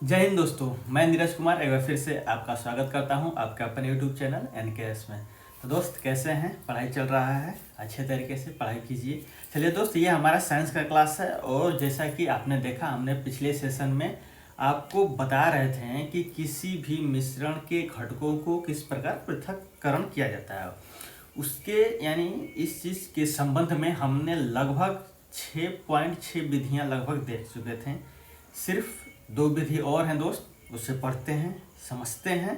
जय हिंद दोस्तों। मैं नीरज कुमार एक बार फिर से आपका स्वागत करता हूं आपके अपने यूट्यूब चैनल NKS में। तो दोस्त कैसे हैं? पढ़ाई चल रहा है, अच्छे तरीके से पढ़ाई कीजिए। चलिए दोस्त, ये हमारा साइंस का क्लास है और जैसा कि आपने देखा, हमने पिछले सेशन में आपको बता रहे थे कि किसी भी मिश्रण के घटकों को किस प्रकार पृथक्करण किया जाता है। उसके यानी इस चीज़ के संबंध में हमने लगभग 6.6 विधियाँ लगभग देख चुके थे। सिर्फ 2 विधि और हैं दोस्त, उसे पढ़ते हैं, समझते हैं।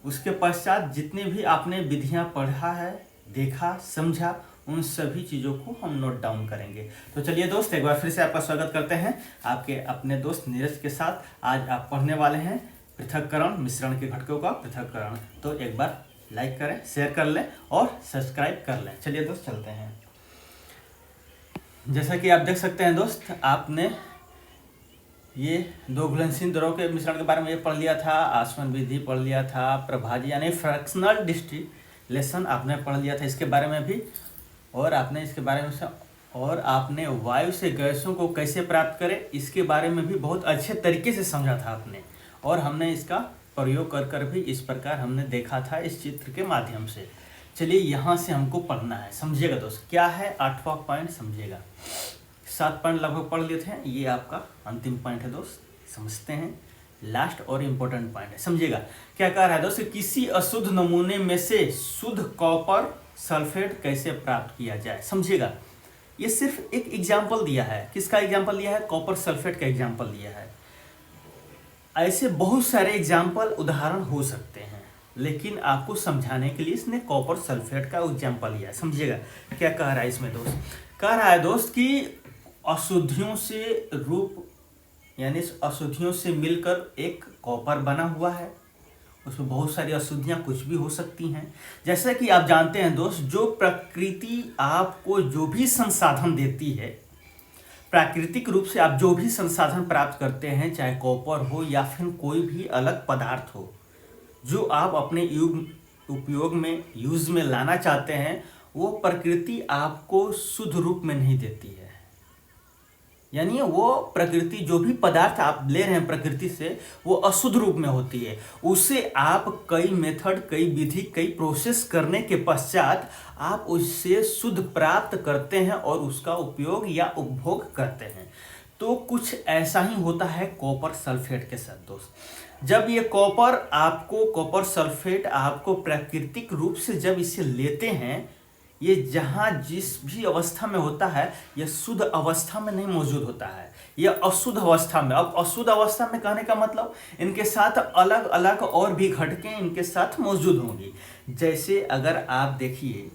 उसके पश्चात जितने भी आपने विधियां पढ़ा है, देखा, समझा, उन सभी चीज़ों को हम नोट डाउन करेंगे। तो चलिए दोस्त, एक बार फिर से आपका स्वागत करते हैं आपके अपने दोस्त नीरज के साथ। आज आप पढ़ने वाले हैं पृथक्करण, मिश्रण के घटकों का पृथक्करण। तो एक बार लाइक करें, शेयर कर लें और सब्सक्राइब कर लें। चलिए दोस्त, चलते हैं। जैसा कि आप देख सकते हैं दोस्त, आपने ये 2 घुलनशील द्रव के मिश्रण के बारे में ये पढ़ लिया था, आसवन विधि पढ़ लिया था, प्रभाजी यानी फ्रैक्शनल डिस्टिलेशन आपने पढ़ लिया था इसके बारे में भी, और आपने इसके बारे में और आपने वायु से गैसों को कैसे प्राप्त करें इसके बारे में भी बहुत अच्छे तरीके से समझा था आपने, और हमने इसका प्रयोग कर कर भी इस प्रकार हमने देखा था इस चित्र के माध्यम से। चलिए यहाँ से हमको पढ़ना है, समझिएगा दोस्त। क्या है 8वां पॉइंट, समझिएगा। 7 पॉइंट लगभग पढ़ लिए थे, ये आपका अंतिम पॉइंट है दोस्त। समझते हैं, लास्ट और इम्पोर्टेंट पॉइंट है, समझिएगा। क्या कह रहा है दोस्त, किसी अशुद्ध नमूने में से शुद्ध कॉपर सल्फेट कैसे प्राप्त किया जाए। समझिएगा, ये सिर्फ एक एग्जाम्पल दिया है। किसका एग्जाम्पल दिया है? कॉपर सल्फेट का एग्जाम्पल दिया है। ऐसे बहुत सारे एग्जाम्पल, उदाहरण हो सकते हैं, लेकिन आपको समझाने के लिए इसने कॉपर सल्फेट का एग्जाम्पल लिया है। समझिएगा क्या कह रहा है इसमें दोस्त। कह रहा है दोस्त कि अशुद्धियों से रूप यानी अशुद्धियों से मिलकर एक कॉपर बना हुआ है। उसमें बहुत सारी अशुद्धियां कुछ भी हो सकती हैं। जैसा कि आप जानते हैं दोस्त, जो प्रकृति आपको जो भी संसाधन देती है, प्राकृतिक रूप से आप जो भी संसाधन प्राप्त करते हैं, चाहे कॉपर हो या फिर कोई भी अलग पदार्थ हो, जो आप अपने उपयोग में, यूज में लाना चाहते हैं, वो प्रकृति आपको शुद्ध रूप में नहीं देती है। यानी वो प्रकृति, जो भी पदार्थ आप ले रहे हैं प्रकृति से, वो अशुद्ध रूप में होती है। उसे आप कई मेथड, कई विधि, कई प्रोसेस करने के पश्चात आप उससे शुद्ध प्राप्त करते हैं और उसका उपयोग या उपभोग करते हैं। तो कुछ ऐसा ही होता है कॉपर सल्फेट के साथ दोस्त। जब ये कॉपर सल्फेट आपको प्राकृतिक रूप से जब इसे लेते हैं, ये जहाँ जिस भी अवस्था में होता है, यह शुद्ध अवस्था में नहीं मौजूद होता है, यह अशुद्ध अवस्था में। अब अशुद्ध अवस्था में कहने का मतलब, इनके साथ अलग अलग और भी घटकें इनके साथ मौजूद होंगी। जैसे अगर आप देखिए,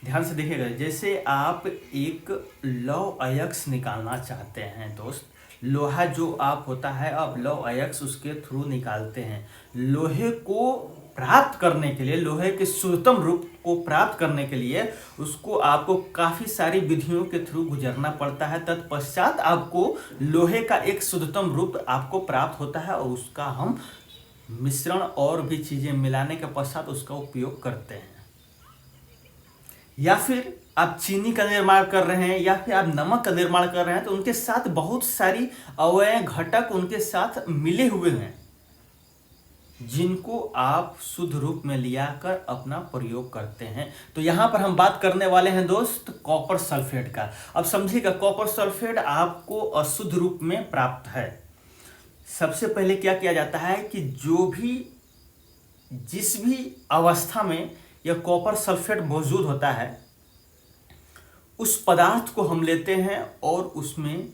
ध्यान से देखिएगा, जैसे आप एक लौह अयस्क निकालना चाहते हैं दोस्त। लोहा जो आप होता है, अब लौह अयस्क उसके थ्रू निकालते हैं। लोहे को प्राप्त करने के लिए, लोहे के शुद्धतम रूप को प्राप्त करने के लिए उसको आपको काफ़ी सारी विधियों के थ्रू गुजरना पड़ता है। तत्पश्चात आपको लोहे का एक शुद्धतम रूप आपको प्राप्त होता है, और उसका हम मिश्रण और भी चीज़ें मिलाने के पश्चात उसका उपयोग करते हैं। या फिर आप चीनी का निर्माण कर रहे हैं, या फिर आप नमक का निर्माण कर रहे हैं, तो उनके साथ बहुत सारी अवयव घटक उनके साथ मिले हुए हैं, जिनको आप शुद्ध रूप में लिया कर अपना प्रयोग करते हैं। तो यहां पर हम बात करने वाले हैं दोस्त कॉपर सल्फेट का। अब समझिएगा, कॉपर सल्फेट आपको अशुद्ध रूप में प्राप्त है। सबसे पहले क्या किया जाता है कि जिस भी अवस्था में यह कॉपर सल्फेट मौजूद होता है, उस पदार्थ को हम लेते हैं और उसमें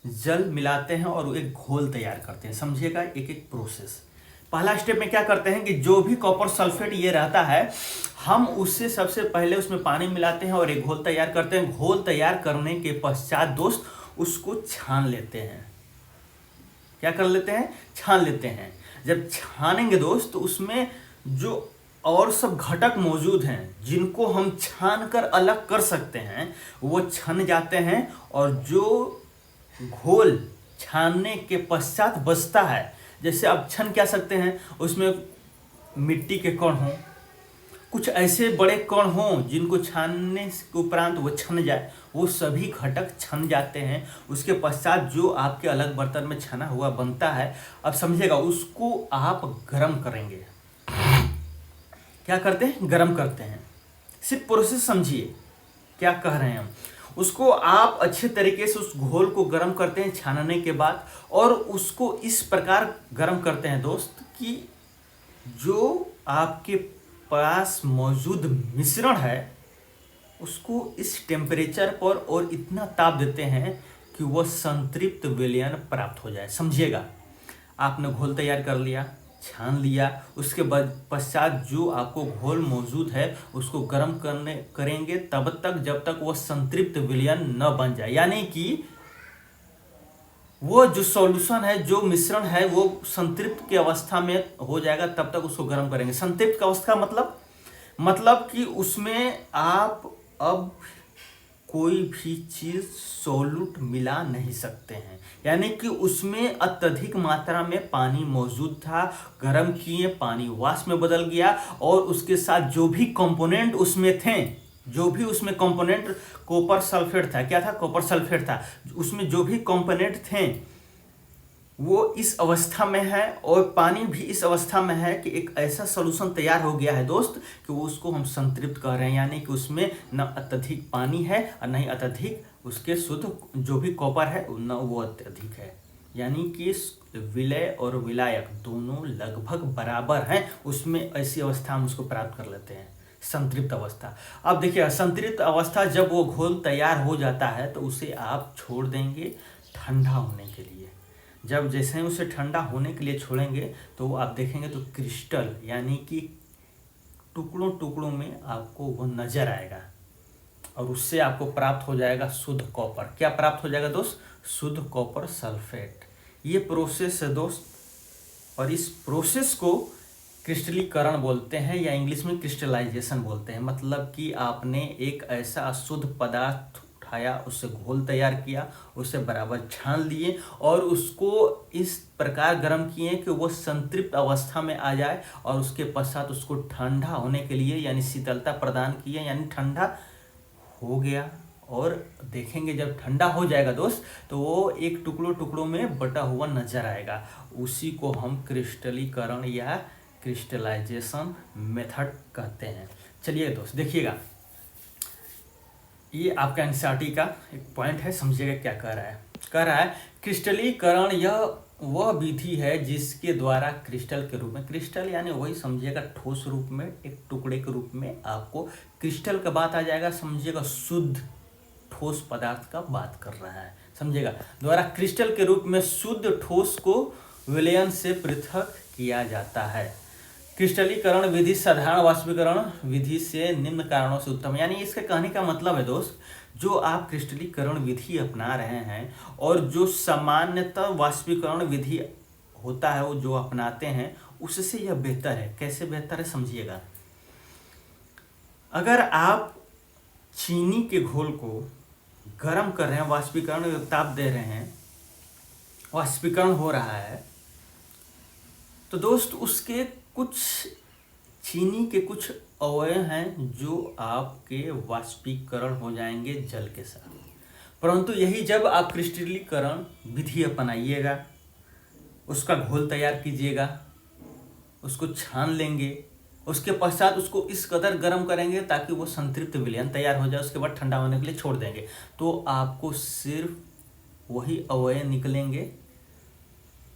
जल मिलाते हैं और एक घोल तैयार करते हैं। समझिएगा एक एक प्रोसेस। पहला स्टेप में क्या करते हैं कि जो भी कॉपर सल्फेट ये रहता है, हम उससे सबसे पहले उसमें पानी मिलाते हैं और एक घोल तैयार करते हैं। घोल तैयार करने के पश्चात दोस्त उसको छान लेते हैं। क्या कर लेते हैं? छान लेते हैं। जब छानेंगे दोस्त, तो उसमें जो और सब घटक मौजूद हैं, जिनको हम छान कर अलग कर सकते हैं, वो छन जाते हैं। और जो घोल छानने के पश्चात बचता है, जैसे आप छन क्या सकते हैं, उसमें मिट्टी के कण हों, कुछ ऐसे बड़े कण हों जिनको छानने के उपरांत वो छन जाए, वो सभी घटक छन जाते हैं। उसके पश्चात जो आपके अलग बर्तन में छना हुआ बनता है, अब समझिएगा, उसको आप गर्म करेंगे। क्या करते हैं? गर्म करते हैं। सिर्फ प्रोसेस समझिए क्या कह रहे हैं हम। उसको आप अच्छे तरीके से उस घोल को गर्म करते हैं छानने के बाद, और उसको इस प्रकार गर्म करते हैं दोस्त कि जो आपके पास मौजूद मिश्रण है उसको इस टेम्परेचर पर और इतना ताप देते हैं कि वह संतृप्त विलयन प्राप्त हो जाए। समझिएगा, आपने घोल तैयार कर लिया, छान लिया, उसके बाद पश्चात जो आपको घोल मौजूद है उसको गर्म करेंगे तब तक जब तक वह संतृप्त विलयन न बन जाए, यानी कि वो जो सॉल्यूशन है, जो मिश्रण है, वो संतृप्त की अवस्था में हो जाएगा, तब तक उसको गर्म करेंगे। संतृप्त का अवस्था मतलब कि उसमें आप अब कोई भी चीज सॉल्यूट मिला नहीं सकते हैं, यानी कि उसमें अत्यधिक मात्रा में पानी मौजूद था, गर्म किए, पानी वाष्प में बदल गया, और उसके साथ जो भी कंपोनेंट उसमें थे, जो भी उसमें कंपोनेंट, कॉपर सल्फेट था, क्या था? कॉपर सल्फेट था। उसमें जो भी कंपोनेंट थे वो इस अवस्था में है, और पानी भी इस अवस्था में है कि एक ऐसा सॉल्यूशन तैयार हो गया है दोस्त कि वो उसको हम संतृप्त कह रहे हैं, यानी कि उसमें न अत्यधिक पानी है और नहीं अत्यधिक उसके शुद्ध जो भी कॉपर है न वो अत्यधिक है, यानी कि विलय और विलायक दोनों लगभग बराबर हैं। उसमें ऐसी अवस्था हम उसको प्राप्त कर लेते हैं, संतृप्त अवस्था। अब देखिए, संतृप्त अवस्था जब वो घोल तैयार हो जाता है तो उसे आप छोड़ देंगे ठंडा होने के लिए। जब जैसे ही उसे ठंडा होने के लिए छोड़ेंगे तो आप देखेंगे तो क्रिस्टल, यानी कि टुकड़ों टुकड़ों में आपको वो नजर आएगा, और उससे आपको प्राप्त हो जाएगा शुद्ध कॉपर। क्या प्राप्त हो जाएगा दोस्त? शुद्ध कॉपर सल्फेट। ये प्रोसेस है दोस्त, और इस प्रोसेस को क्रिस्टलीकरण बोलते हैं, या इंग्लिश में क्रिस्टलाइजेशन बोलते हैं। मतलब कि आपने एक ऐसा अशुद्ध पदार्थ उठाया, उससे घोल तैयार किया, उसे बराबर छान लिए, और उसको इस प्रकार गर्म किए कि वो संतृप्त अवस्था में आ जाए, और उसके पश्चात उसको ठंडा होने के लिए यानी शीतलता प्रदान किए, यानी ठंडा हो गया। और देखेंगे जब ठंडा हो जाएगा दोस्त तो वो एक टुकड़ों टुकड़ों में बटा हुआ नजर आएगा। उसी को हम क्रिस्टलीकरण या क्रिस्टलाइजेशन मेथड कहते हैं। चलिए दोस्त देखिएगा, ये आपका एनसीईआरटी का एक पॉइंट है, समझिएगा क्या कह रहा है। क्रिस्टलीकरण यह वह विधि है जिसके द्वारा क्रिस्टल के रूप में, क्रिस्टल यानी वही समझिएगा ठोस रूप में, एक टुकड़े के रूप में आपको क्रिस्टल का बात आ जाएगा, समझिएगा शुद्ध ठोस पदार्थ का बात कर रहा है, समझिएगा। द्वारा क्रिस्टल के रूप में शुद्ध ठोस को विलयन से पृथक किया जाता है। क्रिस्टलीकरण विधि साधारण वाष्पीकरण विधि से निम्न कारणों से उत्तम है। यानी इसके कहने का मतलब है दोस्त, जो आप क्रिस्टलीकरण विधि अपना रहे हैं और जो सामान्यतः वाष्पीकरण विधि होता है वो जो अपनाते हैं, उससे यह बेहतर है। कैसे बेहतर है समझिएगा। अगर आप चीनी के घोल को गर्म कर रहे हैं, वाष्पीकरण ताप दे रहे हैं, वाष्पीकरण हो रहा है, तो दोस्त उसके कुछ चीनी के कुछ अवयव हैं जो आपके वाष्पीकरण हो जाएंगे जल के साथ। परंतु यही जब आप क्रिस्टलीकरण विधि अपनाइएगा, उसका घोल तैयार कीजिएगा, उसको छान लेंगे, उसके पश्चात उसको इस कदर गर्म करेंगे ताकि वो संतृप्त विलयन तैयार हो जाए, उसके बाद ठंडा होने के लिए छोड़ देंगे, तो आपको सिर्फ वही अवयव निकलेंगे,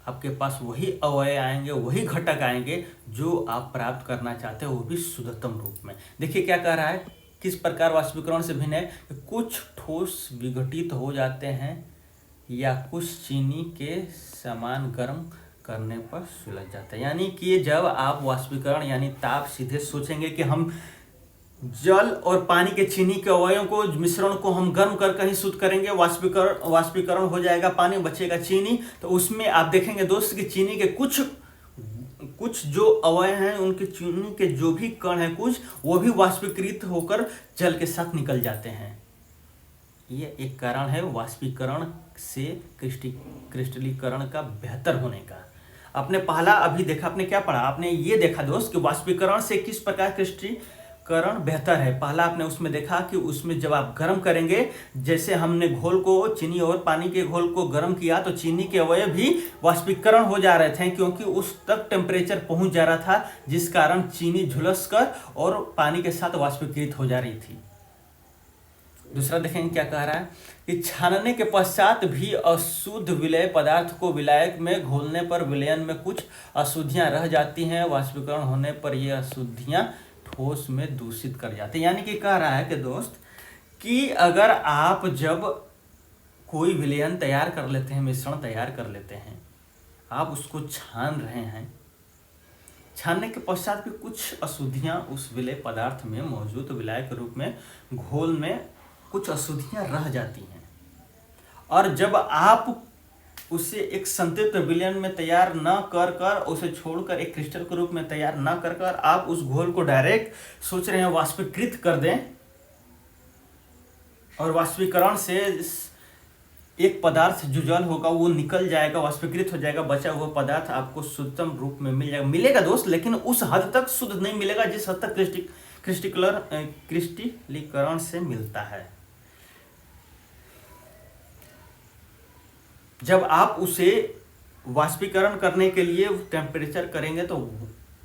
आपके पास वही अवयव आएंगे, वही घटक आएंगे जो आप प्राप्त करना चाहते हो, वो भी शुद्धतम रूप में। देखिए क्या कह रहा है, किस प्रकार वाष्पीकरण से भिन्न है। कुछ ठोस विघटित हो जाते हैं या कुछ चीनी के समान गर्म करने पर सुलझ जाता है। यानी कि जब आप वाष्पीकरण यानी ताप सीधे सोचेंगे कि हम जल और पानी के चीनी के अवयवों को, मिश्रण को हम गर्म करके ही शुद्ध करेंगे, वाष्पीकरण हो जाएगा, पानी बचेगा चीनी। तो उसमें आप देखेंगे दोस्त कि चीनी के कुछ जो अवयव हैं, उनके चीनी के जो भी कण हैं कुछ, वो भी वाष्पीकृत होकर जल के साथ निकल जाते हैं। ये एक कारण है वाष्पीकरण से क्रिस्टलीकरण का बेहतर होने का। आपने पहला अभी देखा, आपने क्या पढ़ा, आपने ये देखा दोस्त कि वाष्पीकरण से किस प्रकार वाष्पीकरण बेहतर है। पहला आपने उसमें देखा कि उसमें जब आप गर्म करेंगे, जैसे हमने घोल को, चीनी और पानी के घोल को गर्म किया तो चीनी के अवयव भी वाष्पीकरण हो जा रहे थे, क्योंकि उस तक टेम्परेचर पहुंच जा रहा था, जिस कारण चीनी झुलस कर और पानी के साथ वाष्पीकृत हो जा रही थी। दूसरा देखेंगे क्या कह रहा है कि छानने के पश्चात भी अशुद्ध विलेय पदार्थ को विलायक में घोलने पर विलयन में कुछ अशुद्धियां रह जाती हैं। वाष्पीकरण होने पर ये अशुद्धियां ठोस में दूषित कर जाती हैं। यानी कि कह रहा है कि दोस्त कि अगर आप जब कोई विलयन तैयार कर लेते हैं, मिश्रण तैयार कर लेते हैं, आप उसको छान रहे हैं, छानने के पश्चात भी कुछ अशुद्धियां उस विलेय पदार्थ में मौजूद, विलायक के रूप में घोल में कुछ अशुद्धियां रह जाती हैं। और जब आप उसे एक संतृप्त विलयन में तैयार न कर कर, उसे छोड़कर एक क्रिस्टल के रूप में तैयार न कर कर आप उस घोल को डायरेक्ट सोच रहे हैं वाष्पीकृत कर दें, और वाष्पीकरण से एक पदार्थ जो जल होगा वो निकल जाएगा, वाष्पीकृत हो जाएगा, बचा हुआ पदार्थ आपको शुद्धतम रूप में मिल जाएगा, मिलेगा दोस्त, लेकिन उस हद तक शुद्ध नहीं मिलेगा जिस हद तक क्रिस्टलीकरण से मिलता है। जब आप उसे वाष्पीकरण करने के लिए टेम्परेचर करेंगे तो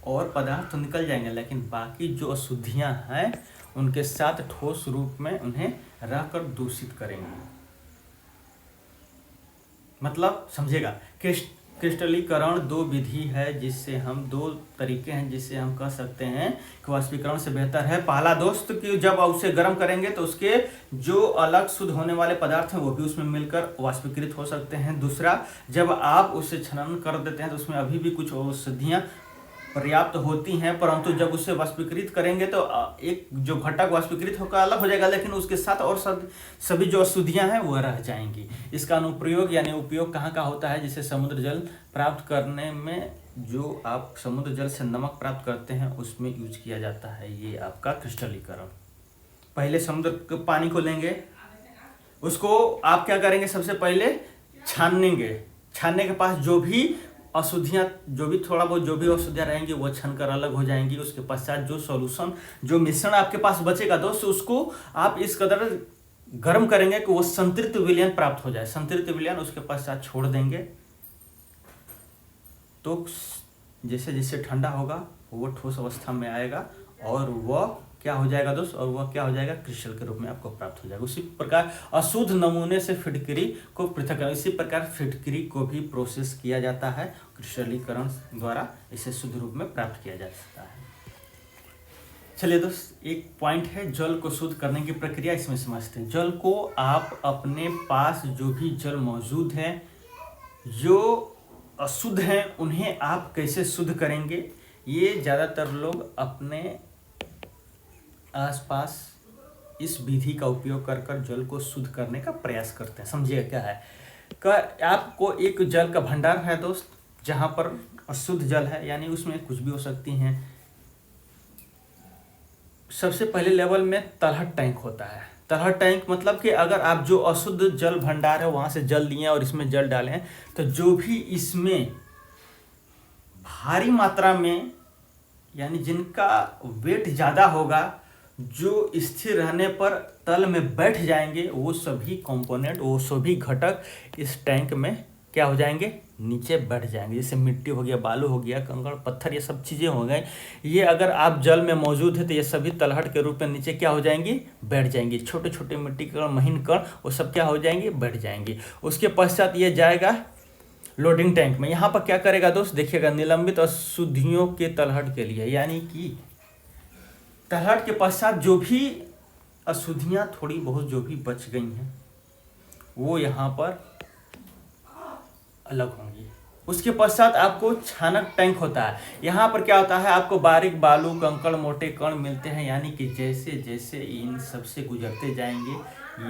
और पदार्थ तो निकल जाएंगे, लेकिन बाकी जो अशुद्धियां हैं उनके साथ ठोस रूप में उन्हें रहकर दूषित करेंगे। मतलब समझेगा, क्रिस्टलीकरण दो विधि है, जिससे हम दो तरीके हैं जिससे हम कह सकते हैं कि वाष्पीकरण से बेहतर है। पहला दोस्त कि जब आप उसे गर्म करेंगे तो उसके जो अलग शुद्ध होने वाले पदार्थ हैं वो भी उसमें मिलकर वाष्पीकृत हो सकते हैं। दूसरा, जब आप उसे छनन कर देते हैं तो उसमें अभी भी कुछ औषधियाँ पर्याप्त होती हैं, परंतु जब उसे वाष्पीकृत करेंगे तो एक जो घटक वाष्पीकृत होकर अलग हो जाएगा, लेकिन उसके साथ और सभी जो अशुद्धियां हैं वो रह जाएंगी। इसका अनुप्रयोग यानी उपयोग कहाँ का होता है? जैसे समुद्र जल प्राप्त करने में, जो आप समुद्र जल से नमक प्राप्त करते हैं उसमें यूज किया जाता है ये आपका क्रिस्टलीकरण। पहले समुद्र के पानी को लेंगे, उसको आप क्या करेंगे, सबसे पहले छानेंगे। छानने के पास जो भी अशुद्धियाँ, जो भी थोड़ा बहुत जो भी अशुद्धियाँ रहेंगी वो छन कर अलग हो जाएंगी। उसके पश्चात जो सॉल्यूशन, जो मिश्रण आपके पास बचेगा दोस्त, उसको आप इस कदर गर्म करेंगे कि वो संतृप्त विलयन प्राप्त हो जाए। संतृप्त विलयन उसके पश्चात छोड़ देंगे तो जैसे जैसे ठंडा होगा वो ठोस अवस्था में आएगा और वह क्या हो जाएगा दोस्त, और वह क्या हो जाएगा, क्रिस्टल के रूप में आपको प्राप्त हो जाएगा। उसी प्रकार अशुद्ध नमूने से फिटकरी को पृथक करना, इसी प्रकार फिटकरी को भी प्रोसेस किया जाता है, क्रिस्टलीकरण द्वारा इसे शुद्ध रूप में प्राप्त किया जा सकता है। चलिए दोस्त, एक पॉइंट है जल को शुद्ध करने की प्रक्रिया, इसमें समझते हैं। जल को आप अपने पास जो भी जल मौजूद है, जो अशुद्ध हैं, उन्हें आप कैसे शुद्ध करेंगे, ये ज़्यादातर लोग अपने आसपास इस विधि का उपयोग कर कर जल को शुद्ध करने का प्रयास करते हैं। समझिएगा क्या है, आपको एक जल का भंडार है दोस्त, जहाँ पर अशुद्ध जल है, यानी उसमें कुछ भी हो सकती हैं। सबसे पहले लेवल में तलहट टैंक होता है। तलहट टैंक मतलब कि अगर आप जो अशुद्ध जल भंडार है वहाँ से जल लिए और इसमें जल डालें, तो जो भी इसमें भारी मात्रा में, यानी जिनका वेट ज़्यादा होगा, जो स्थिर रहने पर तल में बैठ जाएंगे, वो सभी कंपोनेंट, वो सभी घटक इस टैंक में क्या हो जाएंगे, नीचे बैठ जाएंगे। जैसे मिट्टी हो गया, बालू हो गया, कंकड़ पत्थर, ये सब चीज़ें हो गई, ये अगर आप जल में मौजूद है तो ये सभी तलहट के रूप में नीचे क्या हो जाएंगी, बैठ जाएंगी। छोटे छोटे मिट्टी के कण, महीन कण, वो सब क्या हो जाएंगे, बैठ जाएंगे। उसके पश्चात ये जाएगा लोडिंग टैंक में। यहाँ पर क्या करेगा दोस्त, देखिएगा, निलंबित अशुद्धियों के तलहट के लिए, यानी कि तलहट के पश्चात जो भी अशुद्धियाँ थोड़ी बहुत जो भी बच गई हैं वो यहाँ पर अलग होंगी। उसके पश्चात आपको छानक टैंक होता है। यहाँ पर क्या होता है, आपको बारीक बालू, कंकड़, मोटे कण मिलते हैं, यानी कि जैसे जैसे इन सबसे गुजरते जाएंगे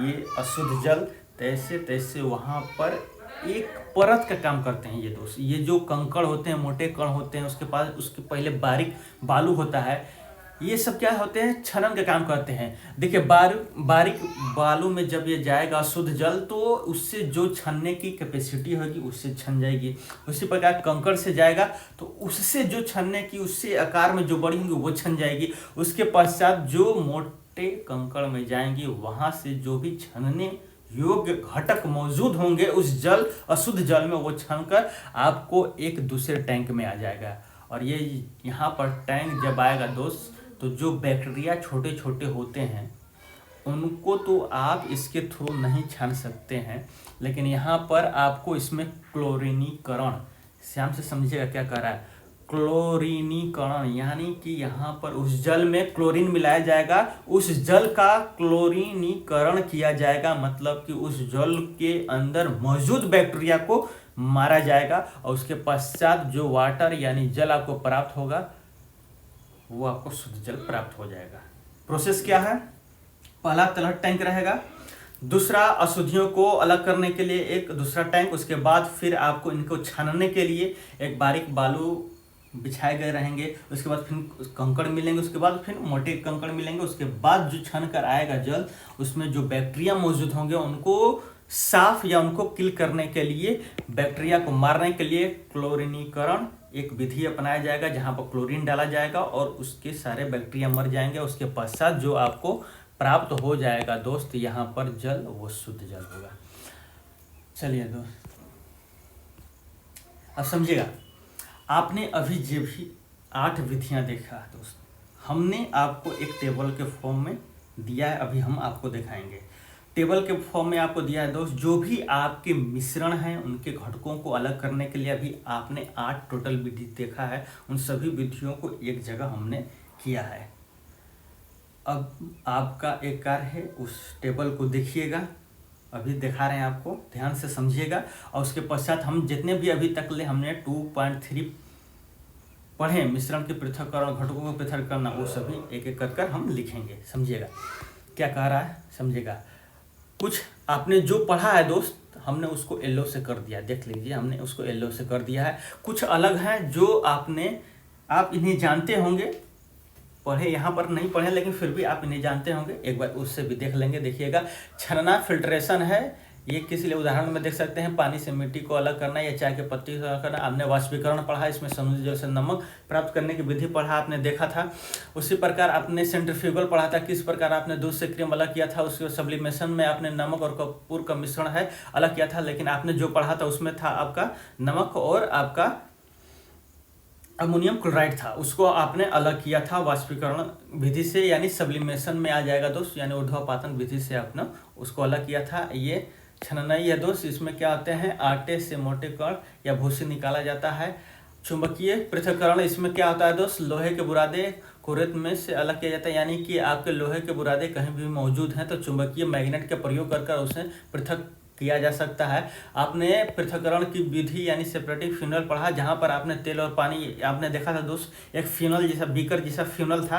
ये अशुद्ध जल, तैसे तैसे वहाँ पर एक परत का काम करते हैं ये दोस्त। ये जो कंकड़ होते हैं, मोटे कण होते हैं, उसके पास उसके पहले बारीक बालू होता है, ये सब क्या होते हैं, छनन का काम करते हैं। देखिए बारीक बालू में जब ये जाएगा शुद्ध जल, तो उससे जो छनने की कैपेसिटी होगी उससे छन जाएगी। उसी प्रकार कंकड़ से जाएगा तो उससे जो छनने की, उससे आकार में जो बड़ी होंगी वो छन जाएगी। उसके पश्चात जो मोटे कंकड़ में जाएंगी, वहाँ से जो भी छनने योग्य घटक मौजूद होंगे उस जल, अशुद्ध जल में, वो छनकर आपको एक दूसरे टैंक में आ जाएगा। और ये यहाँ पर टैंक जब आएगा दोस्त, तो जो बैक्टीरिया छोटे छोटे होते हैं उनको तो आप इसके थ्रू नहीं छान सकते हैं, लेकिन यहाँ पर आपको इसमें क्लोरीनीकरण, श्याम से समझिएगा क्या कर रहा है, क्लोरीनीकरण, यानी कि यहाँ पर उस जल में क्लोरीन मिलाया जाएगा, उस जल का क्लोरीनीकरण किया जाएगा, मतलब कि उस जल के अंदर मौजूद बैक्टीरिया को मारा जाएगा। और उसके पश्चात जो वाटर यानी जल आपको प्राप्त होगा वो आपको शुद्ध जल प्राप्त हो जाएगा। प्रोसेस क्या है, पहला तलहट टैंक रहेगा, दूसरा अशुद्धियों को अलग करने के लिए एक दूसरा टैंक, उसके बाद फिर आपको इनको छानने के लिए एक बारीक बालू बिछाए गए रहेंगे, उसके बाद फिर कंकड़ मिलेंगे, उसके बाद फिर मोटे कंकड़ मिलेंगे, उसके बाद जो छन कर आएगा जल, उसमें जो बैक्टीरिया मौजूद होंगे उनको साफ या उनको किल करने के लिए, बैक्टीरिया को मारने के लिए क्लोरीनीकरण एक विधि अपनाया जाएगा, जहां पर क्लोरीन डाला जाएगा और उसके सारे बैक्टीरिया मर जाएंगे। उसके पश्चात जो आपको प्राप्त हो जाएगा दोस्त यहाँ पर जल, वो शुद्ध जल होगा। चलिए दोस्त अब समझिएगा, आपने अभी जो भी 8 विधियां देखा दोस्त, हमने आपको एक टेबल के फॉर्म में दिया है, अभी हम आपको दिखाएंगे। टेबल के फॉर्म में आपको दिया है दोस्त, जो भी आपके मिश्रण हैं उनके घटकों को अलग करने के लिए अभी आपने 8 टोटल विधि देखा है, उन सभी विधियों को एक जगह हमने किया है। अब आपका एक कार्य है, उस टेबल को देखिएगा, अभी दिखा रहे हैं आपको, ध्यान से समझिएगा। और उसके पश्चात हम जितने भी अभी तक ले हमने 2.3 पढ़े मिश्रण के पृथक्करण, घटकों को पृथक करना, वो सभी एक एक कर हम लिखेंगे। समझिएगा क्या कह रहा है, समझिएगा। कुछ आपने जो पढ़ा है दोस्त, हमने उसको येलो से कर दिया, देख लीजिए, हमने उसको येलो से कर दिया है। कुछ अलग हैं जो आप इन्हें जानते होंगे, पढ़े यहाँ पर नहीं पढ़े लेकिन फिर भी आप इन्हें जानते होंगे, एक बार उससे भी देख लेंगे। देखिएगा, छनना फिल्ट्रेशन है, ये किसी लिए उदाहरण में देख सकते हैं, पानी से मिट्टी को अलग करना या चाय के पत्ती से अलग करना। आपने वाष्पीकरण पढ़ा, इसमें समुद्री जल से नमक प्राप्त करने की विधि पढ़ा, आपने देखा था। उसी प्रकार आपने सेंट्रीफ्यूगल पढ़ा था, किस प्रकार आपने दूध से क्रीम अलग किया था, उसके सब्लिमेशन में आपने नमक और कपूर का मिश्रण है अलग किया था, लेकिन आपने जो पढ़ा था उसमें था आपका नमक और आपका अमोनियम क्लोराइड था, उसको आपने अलग किया था वाष्पीकरण विधि से, यानी सब्लिमेशन में आ जाएगा दोस्त, यानी ऊर्ध्वपातन विधि से आपने उसको अलग किया था। ये छननई है दोस्त, इसमें क्या होते हैं, आटे से मोटे कण या भूसी निकाला जाता है। चुंबकीय पृथक्करण, इसमें क्या होता है दोस्त, लोहे के बुरादे को रेत में से अलग किया जाता है, यानी कि आपके लोहे के बुरादे कहीं भी मौजूद हैं तो चुंबकीय मैग्नेट का प्रयोग कर उसे पृथक किया जा सकता है। आपने पृथक्करण की विधि यानी सेपरेटिव फ्यूनल पढ़ा, जहाँ पर आपने तेल और पानी आपने देखा था दोस्त, एक फ्यूनल जैसा बीकर जैसा फ्यूनल था,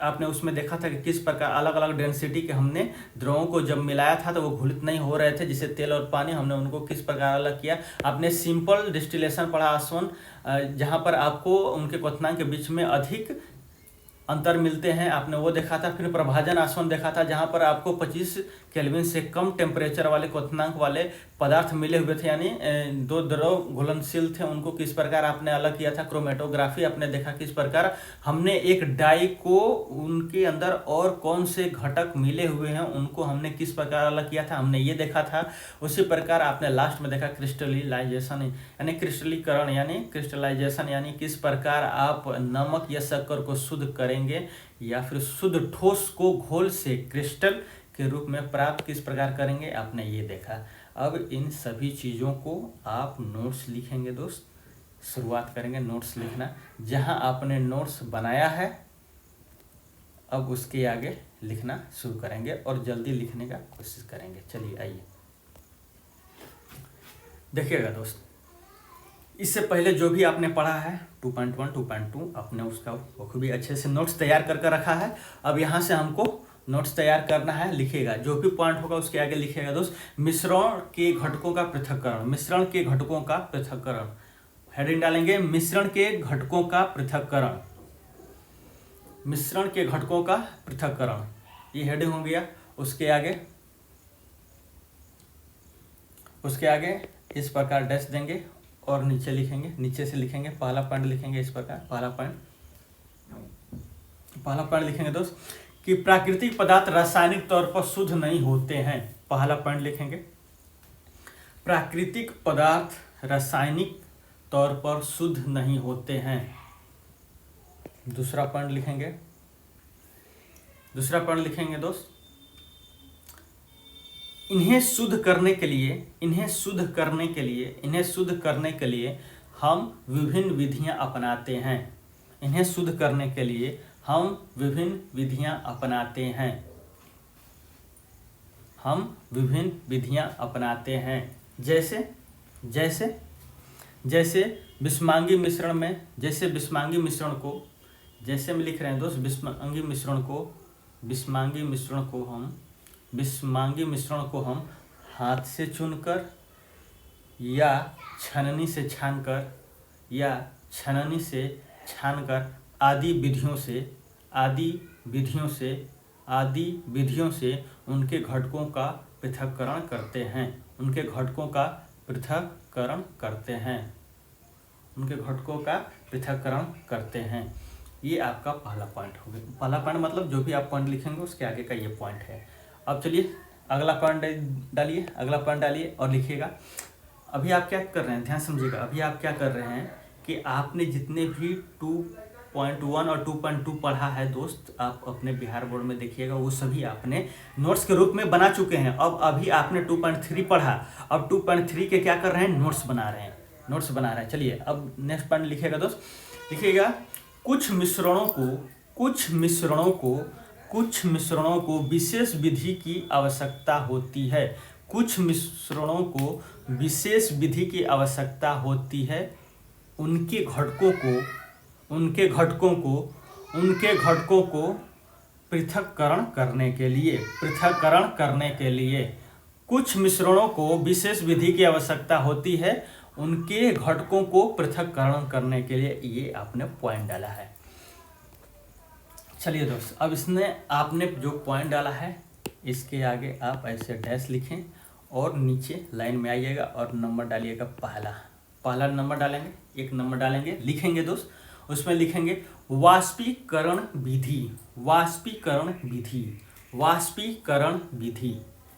आपने उसमें देखा था कि किस प्रकार अलग अलग डेंसिटी के हमने द्रवों को जब मिलाया था तो वो घुलित नहीं हो रहे थे, जिससे तेल और पानी हमने उनको किस प्रकार अलग किया। आपने सिंपल डिस्टिलेशन पढ़ा आसवन, जहाँ पर आपको उनके क्वथनांक के बीच में अधिक अंतर मिलते हैं, आपने वो देखा था। फिर प्रभाजन आसवन देखा था, जहाँ पर आपको 25 केल्विन से कम टेम्परेचर वाले क्वथनांक वाले पदार्थ मिले हुए थे, यानी 2 द्रव घुलनशील थे, उनको किस प्रकार आपने अलग किया था। क्रोमेटोग्राफी आपने देखा किस प्रकार हमने एक डाई को उनके अंदर और कौन से घटक मिले हुए हैं उनको हमने किस प्रकार अलग किया था, हमने ये देखा था। उसी प्रकार आपने लास्ट में देखा क्रिस्टलाइजेशन यानी क्रिस्टलीकरण यानी क्रिस्टलाइजेशन, यानी किस प्रकार आप नमक या शक्कर को शुद्ध करेंगे या फिर शुद्ध ठोस को घोल से क्रिस्टल के रूप में प्राप्त किस प्रकार करेंगे, आपने ये देखा। अब इन सभी चीज़ों को आप नोट्स लिखेंगे दोस्त, शुरुआत करेंगे नोट्स लिखना। जहां आपने नोट्स बनाया है अब उसके आगे लिखना शुरू करेंगे और जल्दी लिखने का कोशिश करेंगे। चलिए आइए देखिएगा दोस्त, इससे पहले जो भी आपने पढ़ा है 2.1 2.2 आपने उसका बखूबी अच्छे से नोट्स तैयार करके रखा है। अब यहाँ से हमको नोट्स तैयार करना है, लिखिएगा जो भी पॉइंट होगा उसके आगे लिखिएगा दोस्त। मिश्रण के घटकों का पृथक्करण, मिश्रण के घटकों का पृथक्करण, हेडिंग डालेंगे मिश्रण के घटकों का पृथक्करण। मिश्रण के घटकों का पृथक्करण, ये हेडिंग हो गया। उसके आगे इस प्रकार डैश देंगे और नीचे लिखेंगे, नीचे से लिखेंगे, पहला पॉइंट लिखेंगे इस प्रकार। पहला पॉइंट लिखेंगे दोस्त कि प्राकृतिक पदार्थ रासायनिक तौर पर शुद्ध नहीं होते हैं। पहला पॉइंट लिखेंगे, प्राकृतिक पदार्थ रासायनिक तौर पर शुद्ध नहीं होते हैं। दूसरा पॉइंट लिखेंगे दोस्त, इन्हें शुद्ध करने के लिए हम विभिन्न विधियां अपनाते हैं। इन्हें शुद्ध करने के लिए हम विभिन्न विधियां अपनाते हैं। जैसे बिस्मांगी मिश्रण में, जैसे में लिख रहे हैं दोस्त, बिस्मांगी मिश्रण को हम हाथ से चुनकर या छननी से छानकर आदि विधियों से उनके घटकों का पृथक्करण करते हैं। ये आपका पहला पॉइंट हो गया। पहला पॉइंट मतलब जो भी आप पॉइंट लिखेंगे उसके आगे का ये पॉइंट है। अब चलिए अगला पॉइंट डालिए और लिखिएगा। अभी आप क्या कर रहे हैं, ध्यान समझिएगा। अभी आप क्या कर रहे हैं कि आपने जितने भी 2.1 और 2.2 पढ़ा है दोस्त, आप अपने बिहार बोर्ड में देखिएगा, वो सभी आपने नोट्स के रूप में बना चुके हैं। अब अभी आपने 2.3 पढ़ा, अब 2.3 के क्या कर रहे हैं, नोट्स बना रहे हैं। चलिए अब नेक्स्ट पॉइंट लिखिएगा दोस्त, लिखिएगा कुछ मिश्रणों को विशेष विधि की आवश्यकता होती है। उनके घटकों को पृथक्करण करने के लिए कुछ मिश्रणों को विशेष विधि की आवश्यकता होती है, उनके घटकों को पृथक्करण करने के लिए। ये आपने पॉइंट डाला है। चलिए दोस्त, अब आपने जो पॉइंट डाला है इसके आगे आप ऐसे डैश लिखें और नीचे लाइन में आइएगा और नंबर डालिएगा। पहला नंबर डालेंगे, एक नंबर डालेंगे, लिखेंगे दोस्त, उसमें लिखेंगे वाष्पीकरण विधि।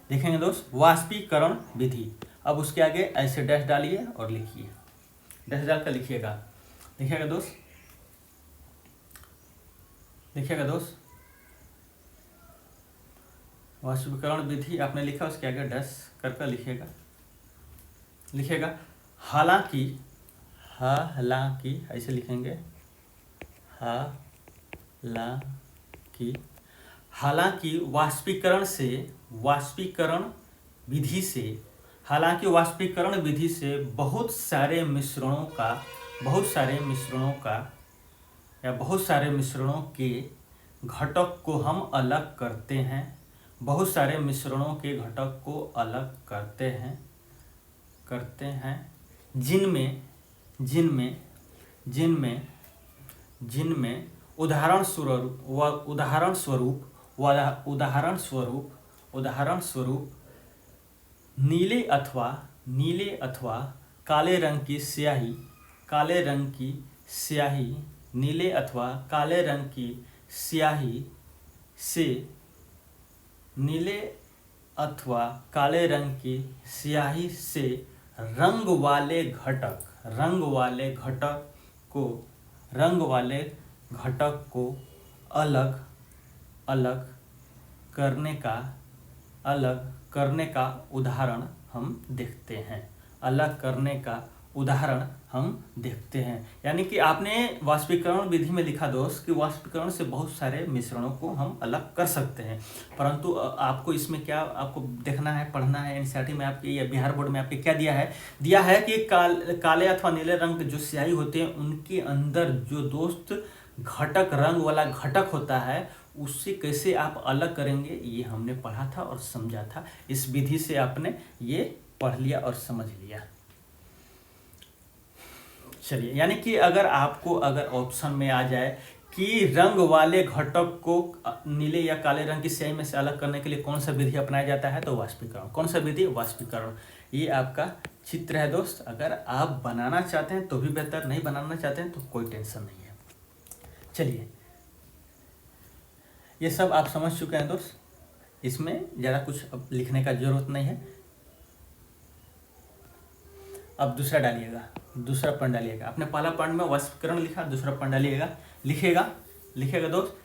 लिखेंगे दोस्त वाष्पीकरण विधि। अब उसके आगे ऐसे डैश डालिए और लिखिए, डैश डालकर लिखिएगा दोस्त वाष्पीकरण विधि आपने लिखा, उसके आगे डैश कर लिखिएगा। हालांकि ऐसे लिखेंगे, हालांकि वाष्पीकरण विधि से बहुत सारे मिश्रणों के घटक को हम अलग करते हैं, जिनमें उदाहरण स्वरूप नीले अथवा काले रंग की स्याही से रंग वाले घटक को अलग करने का उदाहरण हम देखते हैं। यानी कि आपने वाष्पीकरण विधि में लिखा दोस्त कि वाष्पीकरण से बहुत सारे मिश्रणों को हम अलग कर सकते हैं, परंतु आपको इसमें क्या आपको देखना है, पढ़ना है। एनसीईआरटी में आपके या बिहार बोर्ड में आपके क्या दिया है कि काले अथवा नीले रंग के जो स्याही होते हैं उनके अंदर जो दोस्त घटक, रंग वाला घटक होता है, उससे कैसे आप अलग करेंगे, ये हमने पढ़ा था और समझा था। इस विधि से आपने ये पढ़ लिया और समझ लिया। चलिए, यानी कि अगर ऑप्शन में आ जाए कि रंग वाले घटक को नीले या काले रंग की स्याही में से अलग करने के लिए कौन सा विधि अपनाया जाता है? तो वाष्पीकरण। कौन सा विधि? वाष्पीकरण। ये आपका चित्र है दोस्त। अगर आप बनाना चाहते हैं तो भी बेहतर, नहीं बनाना चाहते हैं तो कोई टेंशन नहीं है। चलिए, ये सब आप समझ चुके हैं दोस्त, इसमें ज़्यादा कुछ अब लिखने का जरूरत नहीं है। अब दूसरा डालिएगा, दूसरा पॉइंट डालिएगा। आपने पहला पॉइंट में वाष्पीकरण लिखा, दूसरा पॉइंट डालिएगा, लिखेगा दोस्त,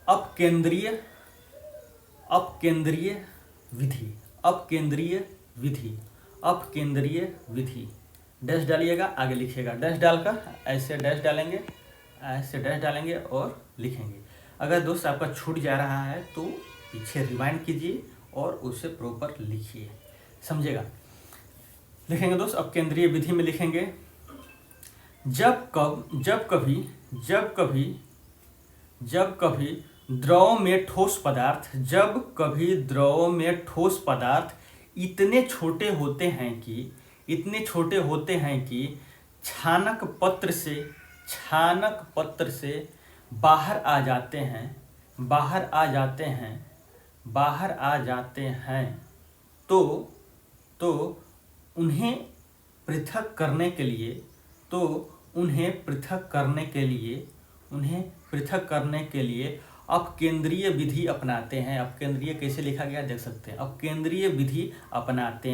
अपकेंद्रीय विधि डैश डालिएगा, आगे लिखिएगा। डैश डालकर ऐसे डैश डालेंगे और लिखेंगे। अगर दोस्त आपका छूट जा रहा है तो पीछे रिवाइंड कीजिए और उसे प्रॉपर लिखिए, समझेगा। लिखेंगे दोस्त, अपकेंद्रीय विधि में लिखेंगे, जब कभी द्रव में ठोस पदार्थ इतने छोटे होते हैं कि छानक पत्र से बाहर आ जाते हैं तो उन्हें पृथक करने के लिए अपकेंद्रीय विधि अपनाते हैं। अपकेंद्रीय कैसे लिखा गया देख सकते हैं। अपकेंद्रीय विधि अपनाते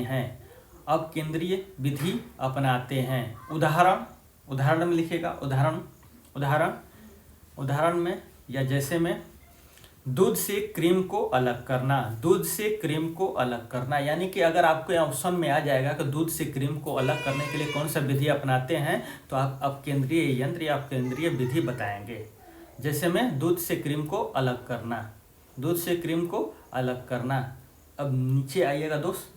हैं। उदाहरण में लिखेगा। उदाहरण में या जैसे में, दूध से क्रीम को अलग करना, यानी कि अगर आपको ऑप्शन में आ जाएगा कि दूध से क्रीम को अलग करने के लिए कौन सा विधि अपनाते हैं, तो आप अपकेंद्रीय यंत्र या अपकेंद्रीय विधि बताएंगे। जैसे में दूध से क्रीम को अलग करना। अब नीचे आइएगा दोस्त,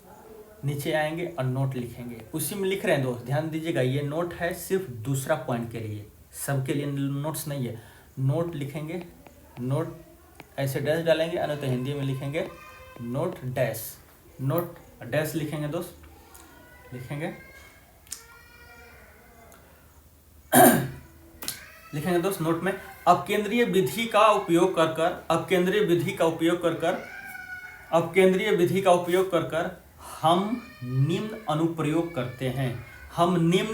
नीचे आएंगे और नोट लिखेंगे। उसी में लिख रहे हैं दोस्त, ध्यान दीजिएगा, ये नोट है सिर्फ दूसरा पॉइंट के लिए, सबके लिए नोट्स नहीं है। नोट लिखेंगे, नोट ऐसे डैश डालेंगे, अन्य तो हिंदी में लिखेंगे नोट डैश लिखेंगे दोस्त, लिखेंगे दोस्त नोट में, अपकेंद्रीय विधि का उपयोग कर हम निम्न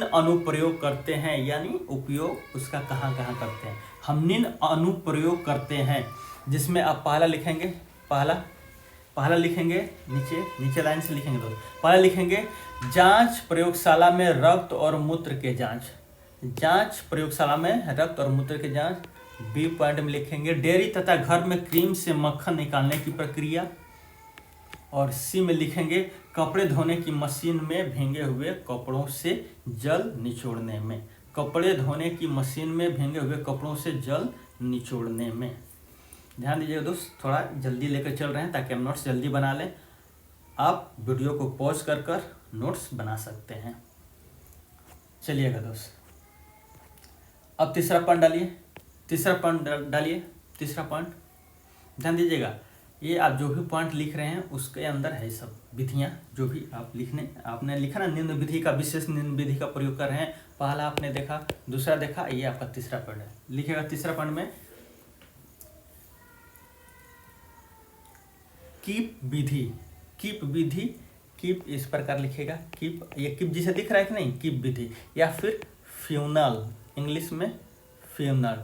अनुप्रयोग करते हैं। यानी उपयोग उसका कहाँ करते हैं, हम निम्न अनुप्रयोग करते हैं। जिसमें आप पहला लिखेंगे, नीचे लाइन से लिखेंगे दोस्त। पहला लिखेंगे, जांच प्रयोगशाला में रक्त और मूत्र के जांच। बी पॉइंट में लिखेंगे, डेयरी तथा घर में क्रीम से मक्खन निकालने की प्रक्रिया। और सी में लिखेंगे, कपड़े धोने की मशीन में भींगे हुए कपड़ों से जल निचोड़ने में। ध्यान दीजिएगा दोस्त, थोड़ा जल्दी लेकर चल रहे हैं ताकि हम नोट्स जल्दी बना लें। आप वीडियो को पॉज कर नोट्स बना सकते हैं। चलिएगा दोस्त, अब तीसरा पॉइंट ध्यान दीजिएगा। ये आप जो भी पॉइंट लिख रहे हैं उसके अंदर है सब विधियाँ, जो भी आपने लिखा ना, निम्न विधि का प्रयोग कर रहे हैं। पहला आपने देखा, दूसरा देखा, ये आपका तीसरा पॉइंट है। लिखेगा तीसरा पॉइंट में, कीप विधि इस प्रकार लिखेगा। ये कीप जिसे दिख रहा है कि नहीं, कीप विधि, या फिर फ्यूनल, इंग्लिश में फ्यूनल,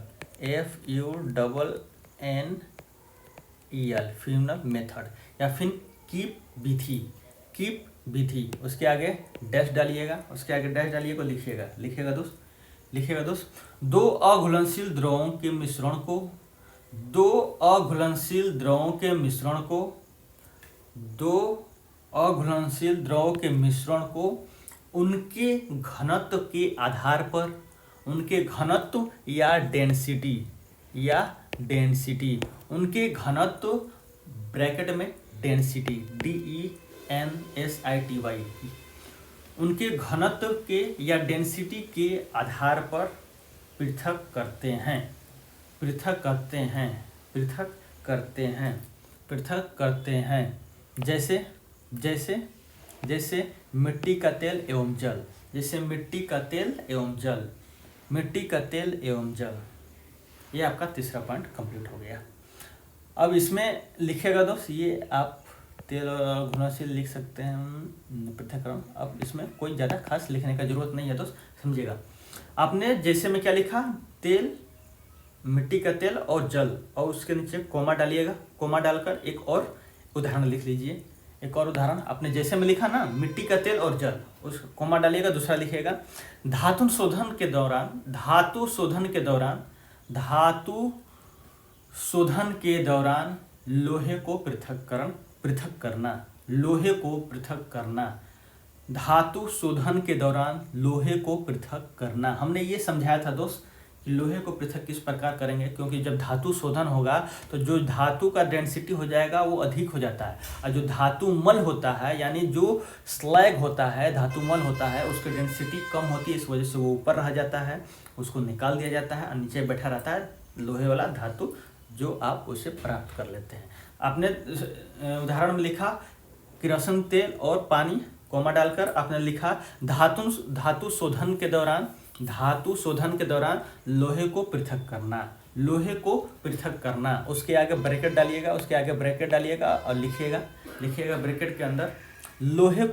FUNNEL, फ्यूनल मेथड, या फिर कीप विधि। उसके आगे डैश डालिएगा, को लिखिएगा दोस्त। दो अघुलनशील द्रवों के मिश्रण को उनके घनत्व या डेंसिटी, ब्रैकेट में डेंसिटी, DENSITY, उनके घनत्व के या डेंसिटी के आधार पर पृथक करते हैं। जैसे मिट्टी का तेल एवं जल। ये आपका तीसरा पॉइंट कंप्लीट हो गया। अब इसमें लिखेगा दोस्त, ये आप तेल और घुलनशील लिख सकते हैं पृथक्करण। अब इसमें कोई ज़्यादा खास लिखने का जरूरत नहीं है दोस्त, समझिएगा। आपने जैसे में क्या लिखा, तेल, मिट्टी का तेल और जल, और उसके नीचे कोमा डालिएगा। कोमा डालकर एक और उदाहरण लिख लीजिए। एक और उदाहरण आपने जैसे में लिखा ना, मिट्टी का तेल और जल, उस कोमा डालिएगा। दूसरा लिखिएगा, धातु शोधन के दौरान, धातु शोधन के दौरान, धातु शोधन के दौरान लोहे को पृथक करना, लोहे को पृथक करना, धातु शोधन के दौरान लोहे को पृथक करना। हमने ये समझाया था दोस्त कि लोहे को पृथक किस प्रकार करेंगे, क्योंकि जब धातु शोधन होगा तो जो धातु का डेंसिटी हो जाएगा वो अधिक हो जाता है, और जो धातु मल होता है, यानी जो स्लैग होता है, धातु मल होता है, उसकी डेंसिटी कम होती है, इस वजह से वो ऊपर रह जाता है, उसको निकाल दिया जाता है और नीचे बैठा रहता है लोहे वाला धातु, जो आप उसे प्राप्त कर लेते हैं। आपने उदाहरण में लिखा किरोसिन तेल और पानी, कोमा डालकर आपने लिखा धातु शोधन के दौरान, धातु शोधन के दौरान लोहे को पृथक करना, लोहे को पृथक करना। उसके आगे ब्रैकेट डालिएगा, उसके आगे ब्रैकेट डालिएगा और लिखिएगा ब्रैकेट के अंदर लोहे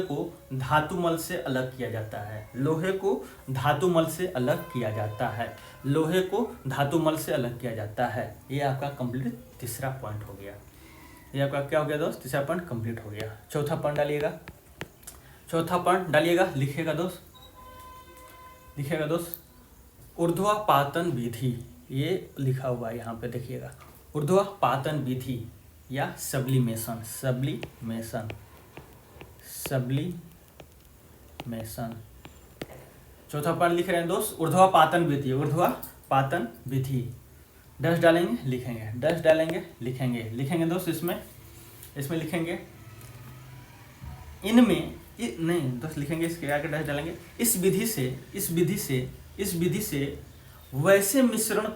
को धातुमल से अलग किया जाता है, लोहे को धातुमल से अलग किया जाता है, लोहे को धातुमल से अलग किया जाता है। ये आपका कंप्लीट तीसरा पॉइंट हो गया। ये आपका क्या हो गया दोस्त, तीसरा पॉइंट कंप्लीट हो गया। चौथा पॉइंट डालिएगा, चौथा पॉइंट डालिएगा, लिखिएगा दोस्त ऊर्ध्वापातन विधि, ये लिखा हुआ है यहाँ पे देखिएगा, ऊर्ध्वापातन विधि या सब्लिमेशन, चौथा पॉइंट लिख रहे हैं दोस्त, ऊर्ध्वापातन विधि। डस्ट डालेंगे, लिखेंगे, डस्ट डालेंगे, लिखेंगे दोस्त। इसमें लिखेंगे, इनमें नहीं दोस्त लिखेंगे, इसके आगे डस्ट डालेंगे। इस विधि से वैसे मिश्रण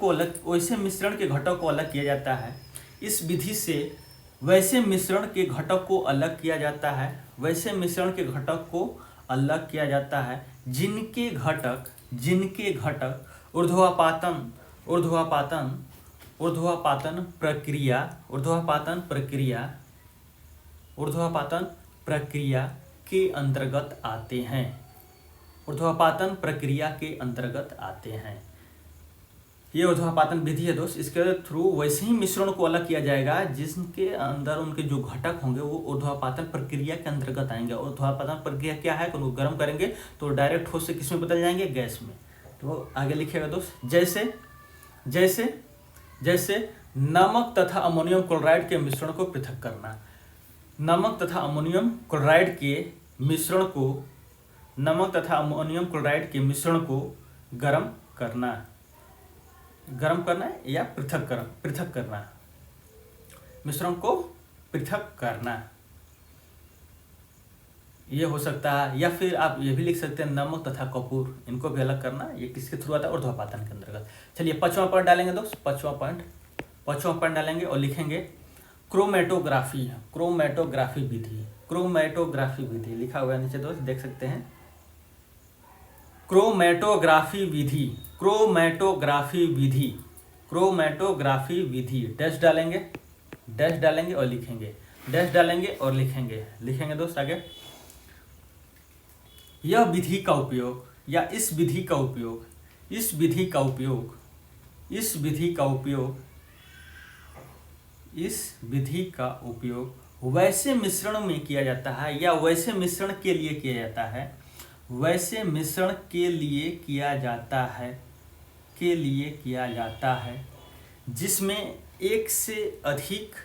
के घटक को अलग किया जाता है। इस विधि से वैसे मिश्रण के घटक को अलग किया जाता है, वैसे मिश्रण के घटक को अलग किया जाता है जिनके घटक ऊर्ध्वापातन प्रक्रिया के अंतर्गत आते हैं, ऊर्ध्वापातन प्रक्रिया के अंतर्गत आते हैं। ये ऊर्ध्वापातन विधि है दोस्त। इसके थ्रू वैसे ही मिश्रण को अलग किया जाएगा जिसके अंदर उनके जो घटक होंगे वो ऊर्ध्वापातन प्रक्रिया के अंतर्गत आएंगे। ऊर्ध्वापातन प्रक्रिया क्या है, उनको गर्म करेंगे तो डायरेक्ट ठोस से किसमें बदल जाएंगे, गैस में। तो आगे लिखिएगा दोस्त, जैसे नमक तथा अमोनियम क्लोराइड के मिश्रण को पृथक करना, नमक तथा अमोनियम क्लोराइड के मिश्रण को गर्म करना या पृथक करना, मिश्रण को पृथक करना, ये हो सकता है। या फिर आप ये भी लिख सकते हैं नमक तथा कपूर, इनको भी अलग करना। ये किसके थ्रू आता है, ऊर्ध्वापातन के अंतर्गत। चलिए पांचवा पॉइंट डालेंगे दोस्त, पांचवा पॉइंट डालेंगे और लिखेंगे क्रोमेटोग्राफी विधि लिखा हुआ है नीचे दोस्त, देख सकते हैं। क्रोमेटोग्राफी विधि, डैश डालेंगे और लिखेंगे, लिखेंगे दोस्त आगे। यह विधि का उपयोग या इस विधि का उपयोग वैसे मिश्रण में किया जाता है या वैसे मिश्रण के लिए किया जाता है, जिसमें एक से अधिक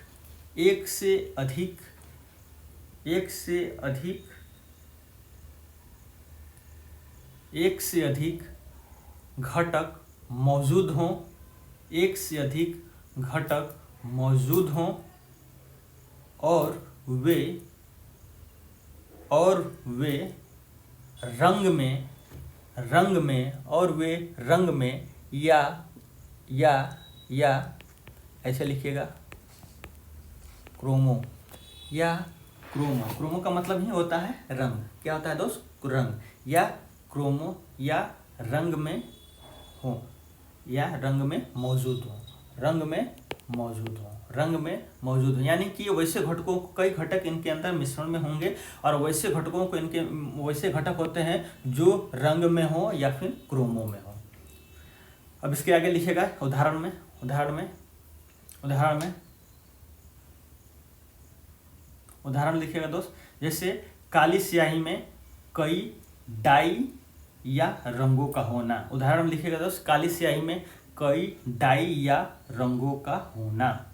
घटक मौजूद हों और वे रंग में या ऐसे लिखिएगा क्रोमो का मतलब ही होता है रंग। क्या होता है दोस्त, रंग। या क्रोमो या रंग में हो या रंग में मौजूद हो, रंग में मौजूद हो, रंग में मौजूद हो, यानी कि वैसे घटकों को कई घटक इनके अंदर मिश्रण में होंगे और वैसे घटकों को इनके वैसे घटक होते हैं जो रंग में हो या फिर क्रोमो में हो। अब इसके आगे लिखेगा उदाहरण में, उदाहरण लिखेगा दोस्त, जैसे काली स्याही में कई डाई या रंगों का होना। उदाहरण लिखेगा दोस्त, काली स्याही में कई डाई या रंगों का होना,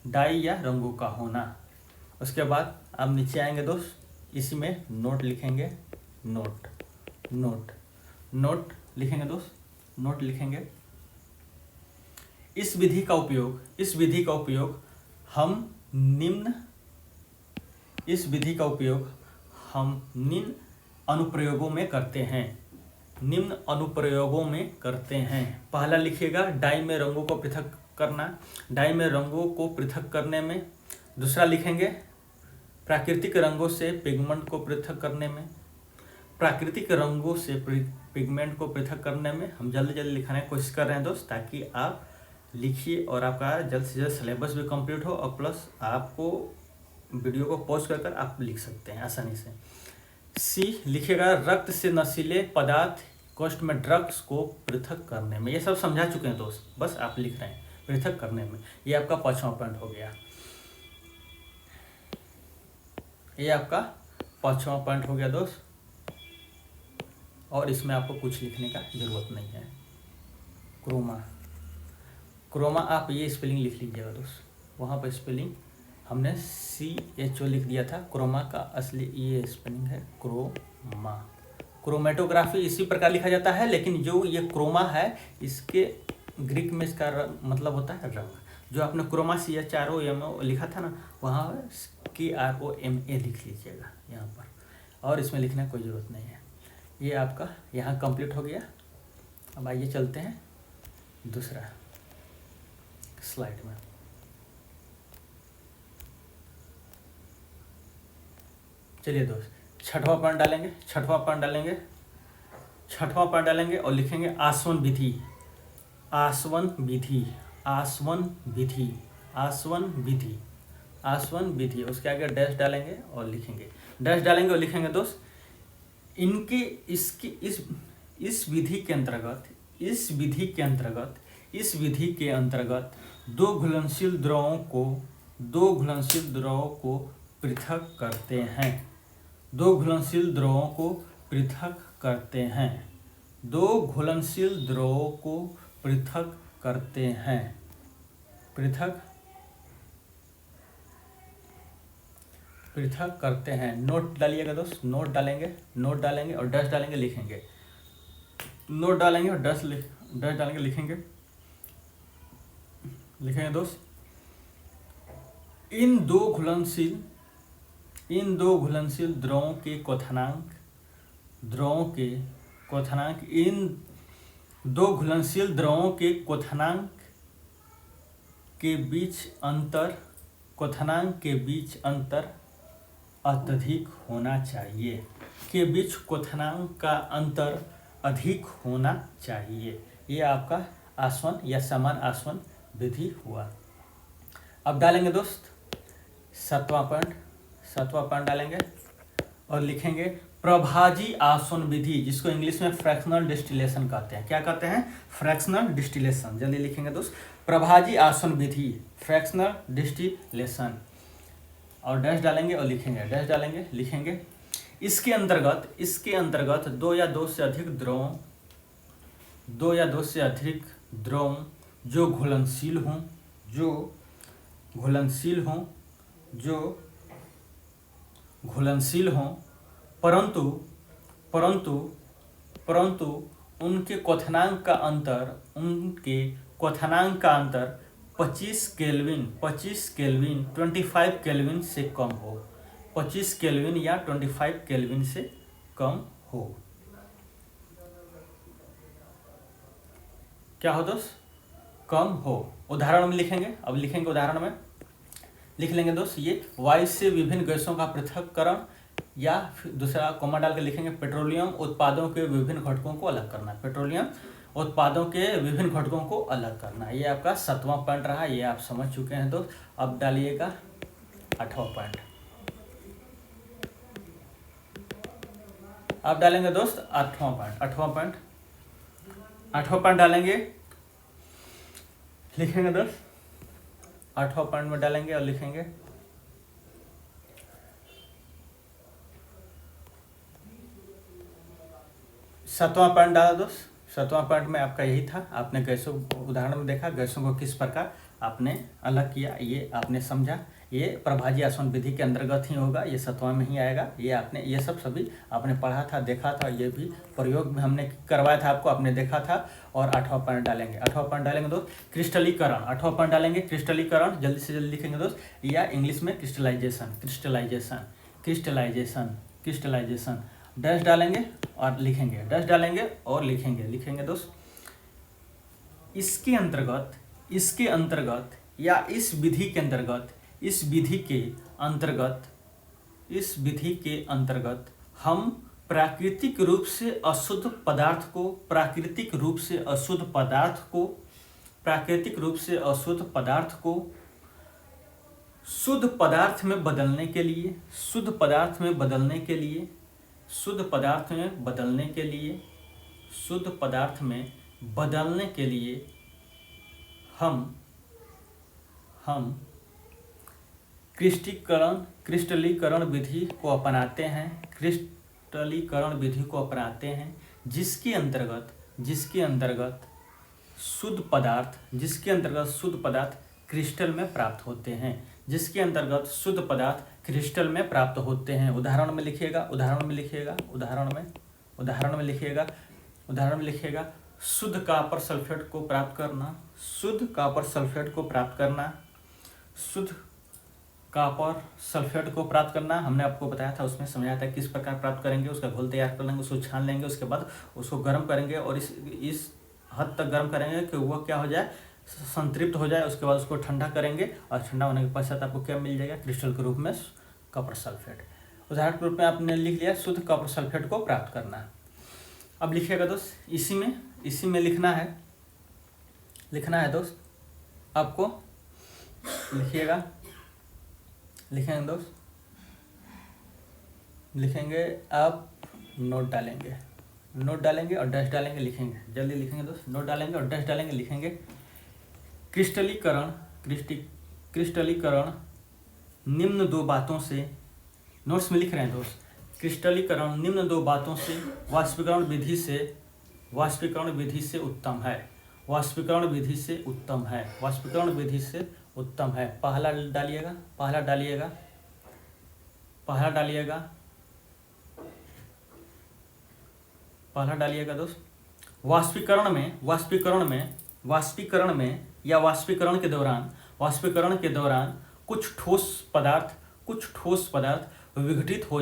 डाई या रंगों का होना। उसके बाद अब नीचे आएंगे दोस्त, इसी में नोट लिखेंगे, नोट लिखेंगे दोस्त, नोट लिखेंगे। इस विधि का उपयोग हम निम्न अनुप्रयोगों में करते हैं, पहला लिखिएगा डाई में रंगों को पृथक करना, डाई में रंगों को पृथक करने में। दूसरा लिखेंगे प्राकृतिक रंगों से पिगमेंट को पृथक करने में, प्राकृतिक रंगों से पिगमेंट को पृथक करने में। हम जल्दी लिखाने की कोशिश कर रहे हैं दोस्त, ताकि आप लिखिए और आपका जल्द से जल्द सिलेबस भी कंप्लीट हो और प्लस आपको वीडियो को पॉज कर आप लिख सकते हैं आसानी से। सी लिखिएगा रक्त से नशीले पदार्थ कोष्ठ में ड्रग्स को पृथक करने में। ये सब समझा चुके हैं दोस्त, बस आप लिख रहे हैं पृथक करने में। ये आपका 5वां पॉइंट हो गया, ये आपका 5वां पॉइंट हो गया दोस्त, और इसमें आपको कुछ लिखने का जरूरत नहीं है। क्रोमा आप ये स्पेलिंग लिख लीजिएगा दोस्त, वहाँ पर स्पेलिंग हमने CHO लिख दिया था, क्रोमा का असली ये स्पेलिंग है क्रोमा। क्रोमेटोग्राफी इसी प्रकार लिखा जाता है, लेकिन जो ये क्रोमा है इसके ग्रीक में इसका मतलब होता है रंग। जो आपने क्रोमा CHROMA लिखा था ना, वहाँ KROMA लिख लीजिएगा यहाँ पर, और इसमें लिखने की कोई ज़रूरत नहीं है। ये आपका यहाँ कंप्लीट हो गया। अब आइए चलते हैं दूसरा स्लाइड में। चलिए दोस्त, छठवां पॉइंट डालेंगे और लिखेंगे आसवन विधि। उसके आगे डैश डालेंगे और लिखेंगे दोस्त, इस विधि के अंतर्गत दो घुलनशील द्रवों को पृथक करते हैं, दो घुलनशील द्रवों को पृथक करते हैं। नोट डालिएगा दोस्त, नोट डालेंगे और डैश डालेंगे, लिखेंगे। नोट डालेंगे और डैश डालेंगे, लिखेंगे दोस्त। इन दो घुलनशील द्रवों के क्वथनांक के बीच अंतर अत्यधिक होना चाहिए, क्वथनांक का अंतर अधिक होना चाहिए। ये आपका आसवन या समान आसवन विधि हुआ। अब डालेंगे दोस्त 7वां पॉइंट डालेंगे और लिखेंगे प्रभाजी आसवन विधि, जिसको इंग्लिश में फ्रैक्शनल डिस्टिलेशन कहते हैं। क्या कहते हैं? Fractional distillation. जल्दी लिखेंगे दोस्त, प्रभाजी आसवन विधि, फ्रैक्शनल डिस्टिलेशन, और डैश डालेंगे और लिखेंगे। इसके अंतर्गत दो या दो से अधिक द्रव जो घुलनशील हों परंतु उनके क्वथनांक का अंतर 25 केल्विन 25 केल्विन से कम हो, 25 केल्विन या 25 केल्विन से कम हो। क्या हो दोस्त? कम हो। उदाहरण में लिखेंगे, अब लिखेंगे उदाहरण में लिख लेंगे दोस्त, ये वायु से विभिन्न गैसों का पृथक्करण या फिर दूसरा कॉमा डाल के लिखेंगे पेट्रोलियम उत्पादों के विभिन्न घटकों को अलग करना। पेट्रोलियम उत्पादों के विभिन्न घटकों को अलग करना, ये आपका 7वां पॉइंट रहा, ये आप समझ चुके हैं दोस्त। अब डालिएगा 8वां पॉइंट। अब डालेंगे दोस्त 8वां पॉइंट। 8वां पॉइंट डालेंगे, लिखेंगे दोस्त 8वां पॉइंट में डालेंगे और लिखेंगे सातवां पॉइंट डाला दोस्त। 7वां पॉइंट में आपका यही था, आपने गैसों उदाहरण में देखा गैसों को किस प्रकार आपने अलग किया, ये आपने समझा। ये प्रभाजी आसवन विधि के अंतर्गत ही होगा, ये 7वां में ही आएगा। ये आपने ये सब सभी आपने पढ़ा था, देखा था, ये भी प्रयोग में हमने करवाया था आपको, आपने देखा था। और 8वां पॉइंट डालेंगे। 8वां पॉइंट डालेंगे दोस्त क्रिस्टलीकरण। 8वां पॉइंट डालेंगे क्रिस्टलीकरण, जल्दी से जल्दी लिखेंगे दोस्त, या इंग्लिश में crystallisation. Crystallisation crystallisation crystallisation dash डालेंगे और लिखेंगे, डैश डालेंगे और लिखेंगे। लिखेंगे दोस्त इसके अंतर्गत या इस विधि के अंतर्गत हम प्राकृतिक रूप से अशुद्ध पदार्थ को शुद्ध पदार्थ में बदलने के लिए हम क्रिस्टलीकरण विधि को अपनाते हैं, जिसके अंतर्गत शुद्ध पदार्थ क्रिस्टल में प्राप्त होते हैं। उदाहरण में लिखिएगा शुद्ध कॉपर सल्फेट को प्राप्त करना। हमने आपको बताया था, उसमें समझाया था किस प्रकार प्राप्त करेंगे। उसका घोल तैयार कर लेंगे, उसको छान लेंगे, उसके बाद उसको गर्म करेंगे और इस हद तक गर्म करेंगे कि वह क्या हो जाए, संतृप्त हो जाए। उसके बाद उसको ठंडा करेंगे और ठंडा होने के पश्चात आपको क्या मिल जाएगा, क्रिस्टल के रूप में कॉपर सल्फेट। उदाहरण के रूप में आपने लिख लिया शुद्ध कॉपर सल्फेट को प्राप्त करना। अब लिखिएगा दोस्त, इसी में लिखना है दोस्त आपको। लिखेंगे दोस्त, आप नोट डालेंगे और डैश डालेंगे, लिखेंगे। जल्दी लिखेंगे दोस्त, नोट डालेंगे और डैश डालेंगे, लिखेंगे क्रिस्टलीकरण निम्न 2 बातों से, नोट्स में लिख रहे हैं दोस्त, क्रिस्टलीकरण निम्न 2 बातों से वाष्पीकरण विधि से उत्तम है। पहला डालिएगा दोस्त। वाष्पीकरण के दौरान कुछ ठोस पदार्थ विघटित हो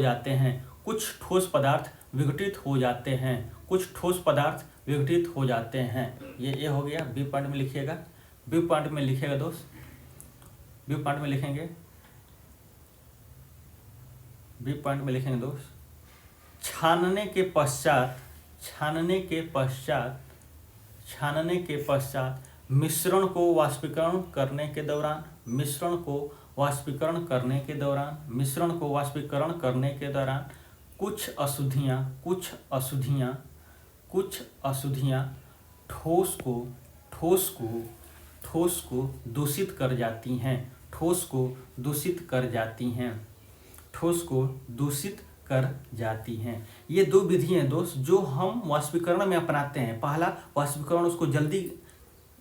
जाते हैं। ये हो गया। बी पॉइंट में लिखिएगा दोस्त, बी पॉइंट में लिखेंगे दोस्त, छानने के पश्चात मिश्रण को वाष्पीकरण करने के दौरान कुछ अशुद्धियां ठोस को दूषित कर जाती हैं। ये 2 विधि हैं दोस्त जो हम वाष्पीकरण में अपनाते हैं। पहला वाष्पीकरण, उसको जल्दी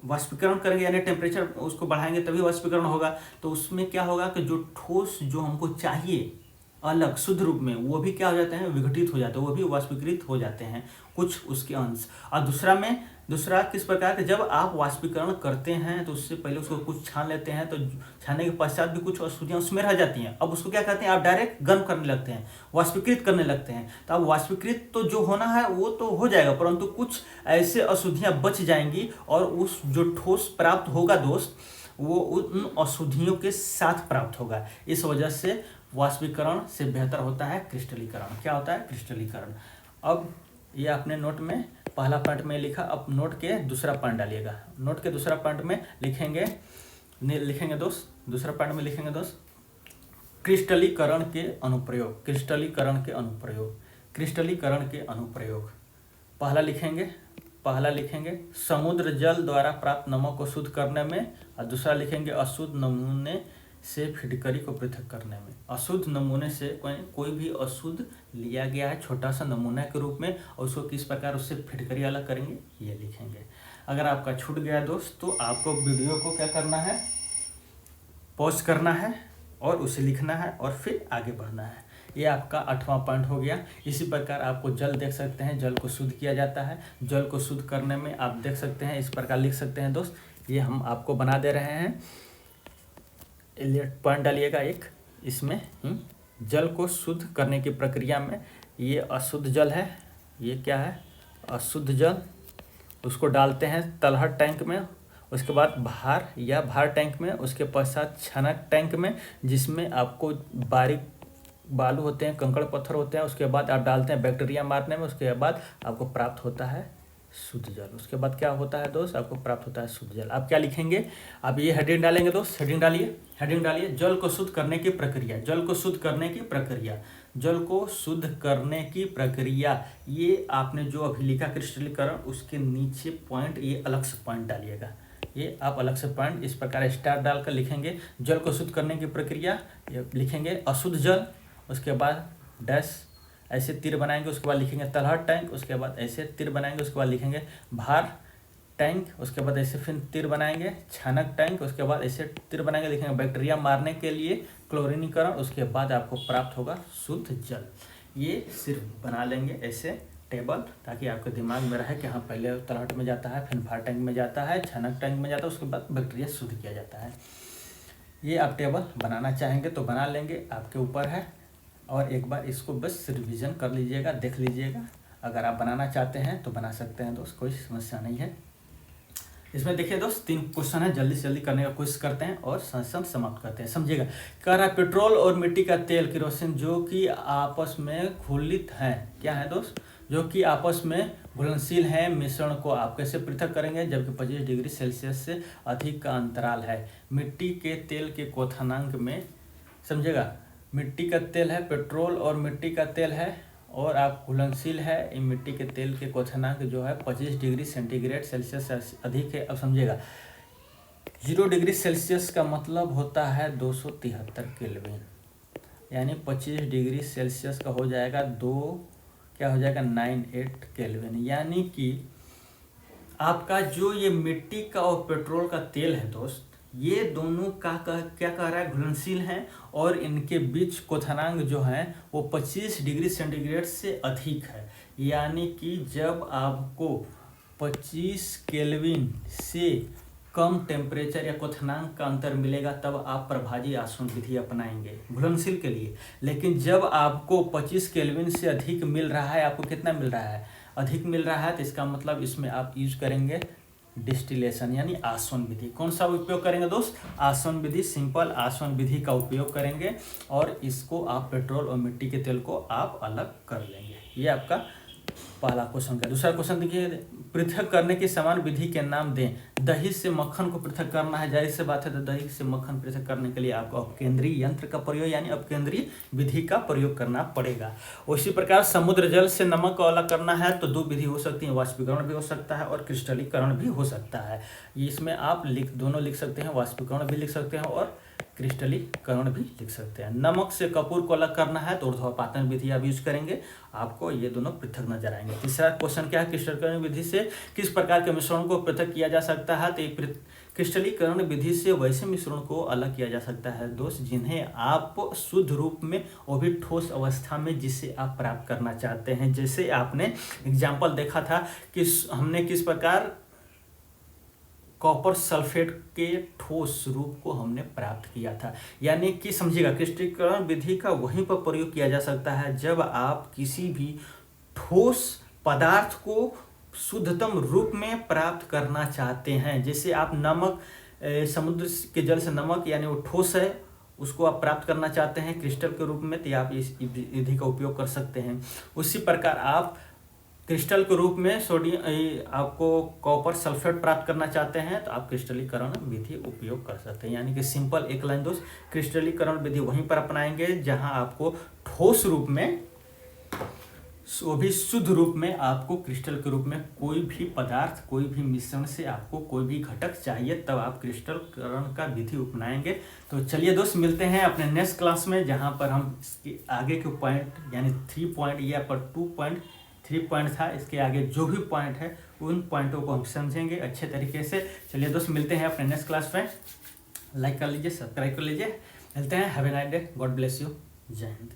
वाष्पीकरण करेंगे, यानी टेम्परेचर उसको बढ़ाएंगे तभी वाष्पीकरण होगा। तो उसमें क्या होगा कि जो ठोस जो हमको चाहिए अलग शुद्ध रूप में, वो भी क्या हो जाते हैं, विघटित हो जाते हैं, वो भी वाष्पीकृत हो जाते हैं कुछ उसके अंश। और दूसरा किस प्रकार के, जब आप वाष्पीकरण करते हैं तो उससे पहले उसको कुछ छान लेते हैं, तो छानने के पश्चात भी कुछ अशुद्धियाँ उसमें रह जाती हैं। अब उसको क्या कहते हैं, आप डायरेक्ट गर्म करने लगते हैं, वाष्पीकृत करने लगते हैं। तो अब वाष्पीकृत तो जो होना है वो तो हो जाएगा, परंतु कुछ ऐसे अशुद्धियाँ बच जाएंगी और उस जो ठोस प्राप्त होगा दोस्त, वो उन अशुद्धियों के साथ प्राप्त होगा। इस वजह से वाष्पीकरण से बेहतर होता है क्रिस्टलीकरण। क्या होता है? क्रिस्टलीकरण। अब ये आपने नोट में पहला पॉइंट में लिखा, अब नोट के दूसरा पॉइंट डालिएगा। नोट के दूसरा पॉइंट में लिखेंगे दोस्त, दूसरा पॉइंट में लिखेंगे दोस्त, क्रिस्टलीकरण के अनुप्रयोग। क्रिस्टलीकरण के अनुप्रयोग, क्रिस्टलीकरण के अनुप्रयोग। पहला लिखेंगे समुद्र जल द्वारा प्राप्त नमक को शुद्ध करने में, और दूसरा लिखेंगे अशुद्ध नमूने से फिटकरी को पृथक करने में। अशुद्ध नमूने से कोई भी अशुद्ध लिया गया है छोटा सा नमूना के रूप में, और उसको किस प्रकार उससे फिटकरी अलग करेंगे ये लिखेंगे। अगर आपका छूट गया दोस्त तो आपको वीडियो को क्या करना है, पॉज करना है और उसे लिखना है और फिर आगे बढ़ना है। ये आपका 8वां पॉइंट हो गया। इसी प्रकार आपको जल देख सकते हैं, जल को शुद्ध किया जाता है। जल को शुद्ध करने में आप देख सकते हैं, इस प्रकार लिख सकते हैं दोस्त। ये हम आपको बना दे रहे हैं, पॉइंट डालिएगा एक इसमें। जल को शुद्ध करने की प्रक्रिया में ये अशुद्ध जल है, ये क्या है? अशुद्ध जल। उसको डालते हैं तलहट टैंक में, उसके बाद भार टैंक में, उसके पश्चात छनक टैंक में, जिसमें आपको बारीक बालू होते हैं, कंकड़ पत्थर होते हैं। उसके बाद आप डालते हैं बैक्टीरिया मारने में, उसके बाद आपको प्राप्त होता है शुद्ध जल। उसके बाद क्या होता है दोस्त? आपको प्राप्त होता है शुद्ध जल। आप क्या लिखेंगे? आप ये हेडिंग डालेंगे दोस्त, हेडिंग डालिए जल को शुद्ध करने की प्रक्रिया। जल को शुद्ध करने की प्रक्रिया, जल को शुद्ध करने की प्रक्रिया। ये आपने जो अभी लिखा क्रिस्टलीकरण, उसके नीचे पॉइंट, ये अलग से पॉइंट डालिएगा। ये आप अलग से पॉइंट इस प्रकार स्टार डालकर लिखेंगे। जल को शुद्ध करने की प्रक्रिया, ये लिखेंगे अशुद्ध जल, उसके बाद डैश ऐसे तीर बनाएंगे, उसके बाद लिखेंगे तलहट टैंक, उसके बाद ऐसे तीर बनाएंगे, उसके बाद लिखेंगे भार टैंक, उसके बाद ऐसे फिर तीर बनाएंगे छानक टैंक, उसके बाद ऐसे तीर बनाएंगे, लिखेंगे बैक्टीरिया मारने के लिए क्लोरीनीकरण। उसके बाद आपको प्राप्त होगा शुद्ध जल। ये सिर्फ बना लेंगे ऐसे टेबल, ताकि आपके दिमाग में रहे कि हाँ पहले तलहट में जाता है, फिर भार टैंक में जाता है, छानक टैंक में जाता है, उसके बाद बैक्टीरिया शुद्ध किया जाता है। ये आप टेबल बनाना चाहेंगे तो बना लेंगे, आपके ऊपर है। और एक बार इसको बस रिवीजन कर लीजिएगा, देख लीजिएगा। अगर आप बनाना चाहते हैं तो बना सकते हैं दोस्त, कोई समस्या नहीं है। इसमें देखिए दोस्त 3 क्वेश्चन है, जल्दी से जल्दी करने का कोशिश करते हैं और सेशन समाप्त करते हैं। समझिएगा। कह रहा है पेट्रोल और मिट्टी का तेल, केरोसिन, जो कि आपस में घुलित हैं। क्या है दोस्त? जो कि आपस में घुलनशील हैं। मिश्रण को आप कैसे पृथक करेंगे? जबकि 25 डिग्री सेल्सियस से अधिक का अंतराल है। मिट्टी के तेल के क्वथनांक में, समझिएगा, मिट्टी का तेल है, पेट्रोल और मिट्टी का तेल है, और आप घुलनशील है। इन मिट्टी के तेल के क्वथनांक जो है 25 डिग्री सेंटीग्रेड सेल्सियस से अधिक है। अब समझिएगा, 0 डिग्री सेल्सियस का मतलब होता है 273 केल्विन, यानी 25 डिग्री सेल्सियस का हो जाएगा 98 केल्विन। यानी कि आपका जो ये मिट्टी का और पेट्रोल का तेल है दोस्त, ये दोनों क्या कह रहा है? घुलनशील हैं, और इनके बीच क्वथनांक जो है वो 25 डिग्री सेंटीग्रेड से अधिक है। यानी कि जब आपको 25 केल्विन से कम टेम्परेचर या क्वथनांक का अंतर मिलेगा, तब आप प्रभाजी आसवन विधि अपनाएंगे घुलनशील के लिए। लेकिन जब आपको 25 केल्विन से अधिक मिल रहा है, आपको कितना मिल रहा है? अधिक मिल रहा है, तो इसका मतलब इसमें आप यूज करेंगे डिस्टिलेशन, यानी आसवन विधि। कौन सा उपयोग करेंगे दोस्त? आसवन विधि, सिंपल आसवन विधि का उपयोग करेंगे, और इसको आप पेट्रोल और मिट्टी के तेल को आप अलग कर लेंगे। ये आपका पहला क्वेश्चन का। दूसरा क्वेश्चन देखिए, पृथक करने की समान विधि के नाम दें। दही से मक्खन को पृथक करना है, जाहिर सी बात है, तो दही से मक्खन पृथक करने के लिए आपको अपकेंद्रीय यंत्र का प्रयोग, यानी अपकेंद्रीय विधि का प्रयोग करना पड़ेगा। उसी प्रकार समुद्र जल से नमक को अलग करना है तो 2 विधि हो सकती है, वाष्पीकरण भी हो सकता है और क्रिस्टलीकरण भी हो सकता है। इसमें आप दोनों लिख सकते हैं, वाष्पीकरण भी लिख सकते हैं और क्रिस्टलीकरण भी लिख सकते हैं। नमक से कपूर को अलग करना है तो ऊर्ध्वपातन विधि आप यूज करेंगे, आपको ये दोनों पृथक नजर आएंगे। तीसरा क्वेश्चन क्या है? क्रिस्टलीकरण विधि से किस प्रकार के मिश्रण को पृथक किया जा सकता है? तो क्रिस्टलीकरण विधि से वैसे मिश्रण को अलग किया जा सकता है दोस्त, जिन्हें आप शुद्ध रूप में, वो भी ठोस अवस्था में, जिसे आप प्राप्त करना चाहते हैं। जैसे आपने एग्जाम्पल देखा था कि हमने किस प्रकार कॉपर सल्फेट के ठोस रूप को हमने प्राप्त किया था। यानी कि समझिएगा, क्रिस्टलीकरण विधि का वहीं पर प्रयोग किया जा सकता है जब आप किसी भी ठोस पदार्थ को शुद्धतम रूप में प्राप्त करना चाहते हैं। जैसे आप नमक, समुद्र के जल से नमक, यानी वो ठोस है, उसको आप प्राप्त करना चाहते हैं क्रिस्टल के रूप में, तो आप इस विधि का उपयोग कर सकते हैं। उसी प्रकार आप क्रिस्टल के रूप में सोडियम आपको कॉपर सल्फेट प्राप्त करना चाहते हैं, तो आप क्रिस्टलीकरण विधि उपयोग कर सकते हैं। यानी कि सिंपल एक लाइन दोस्त, क्रिस्टलीकरण विधि वहीं पर अपनाएंगे जहां आपको ठोस रूप में, वो भी शुद्ध रूप में, आपको क्रिस्टल के रूप में कोई भी पदार्थ, कोई भी मिश्रण से आपको कोई भी घटक चाहिए, तब आप क्रिस्टलीकरण का विधि अपनाएंगे। तो चलिए दोस्त, मिलते हैं अपने नेक्स्ट क्लास में, जहां पर हम इसके आगे के पॉइंट यानी 3 पॉइंट या पर 2.3 पॉइंट था, इसके आगे जो भी पॉइंट है उन पॉइंटों को हम समझेंगे अच्छे तरीके से। चलिए दोस्त, मिलते हैं अपने नेक्स्ट क्लास में। लाइक कर लीजिए, सब्सक्राइब कर लीजिए। मिलते हैं। Have a nice day. God bless you. जय हिंद।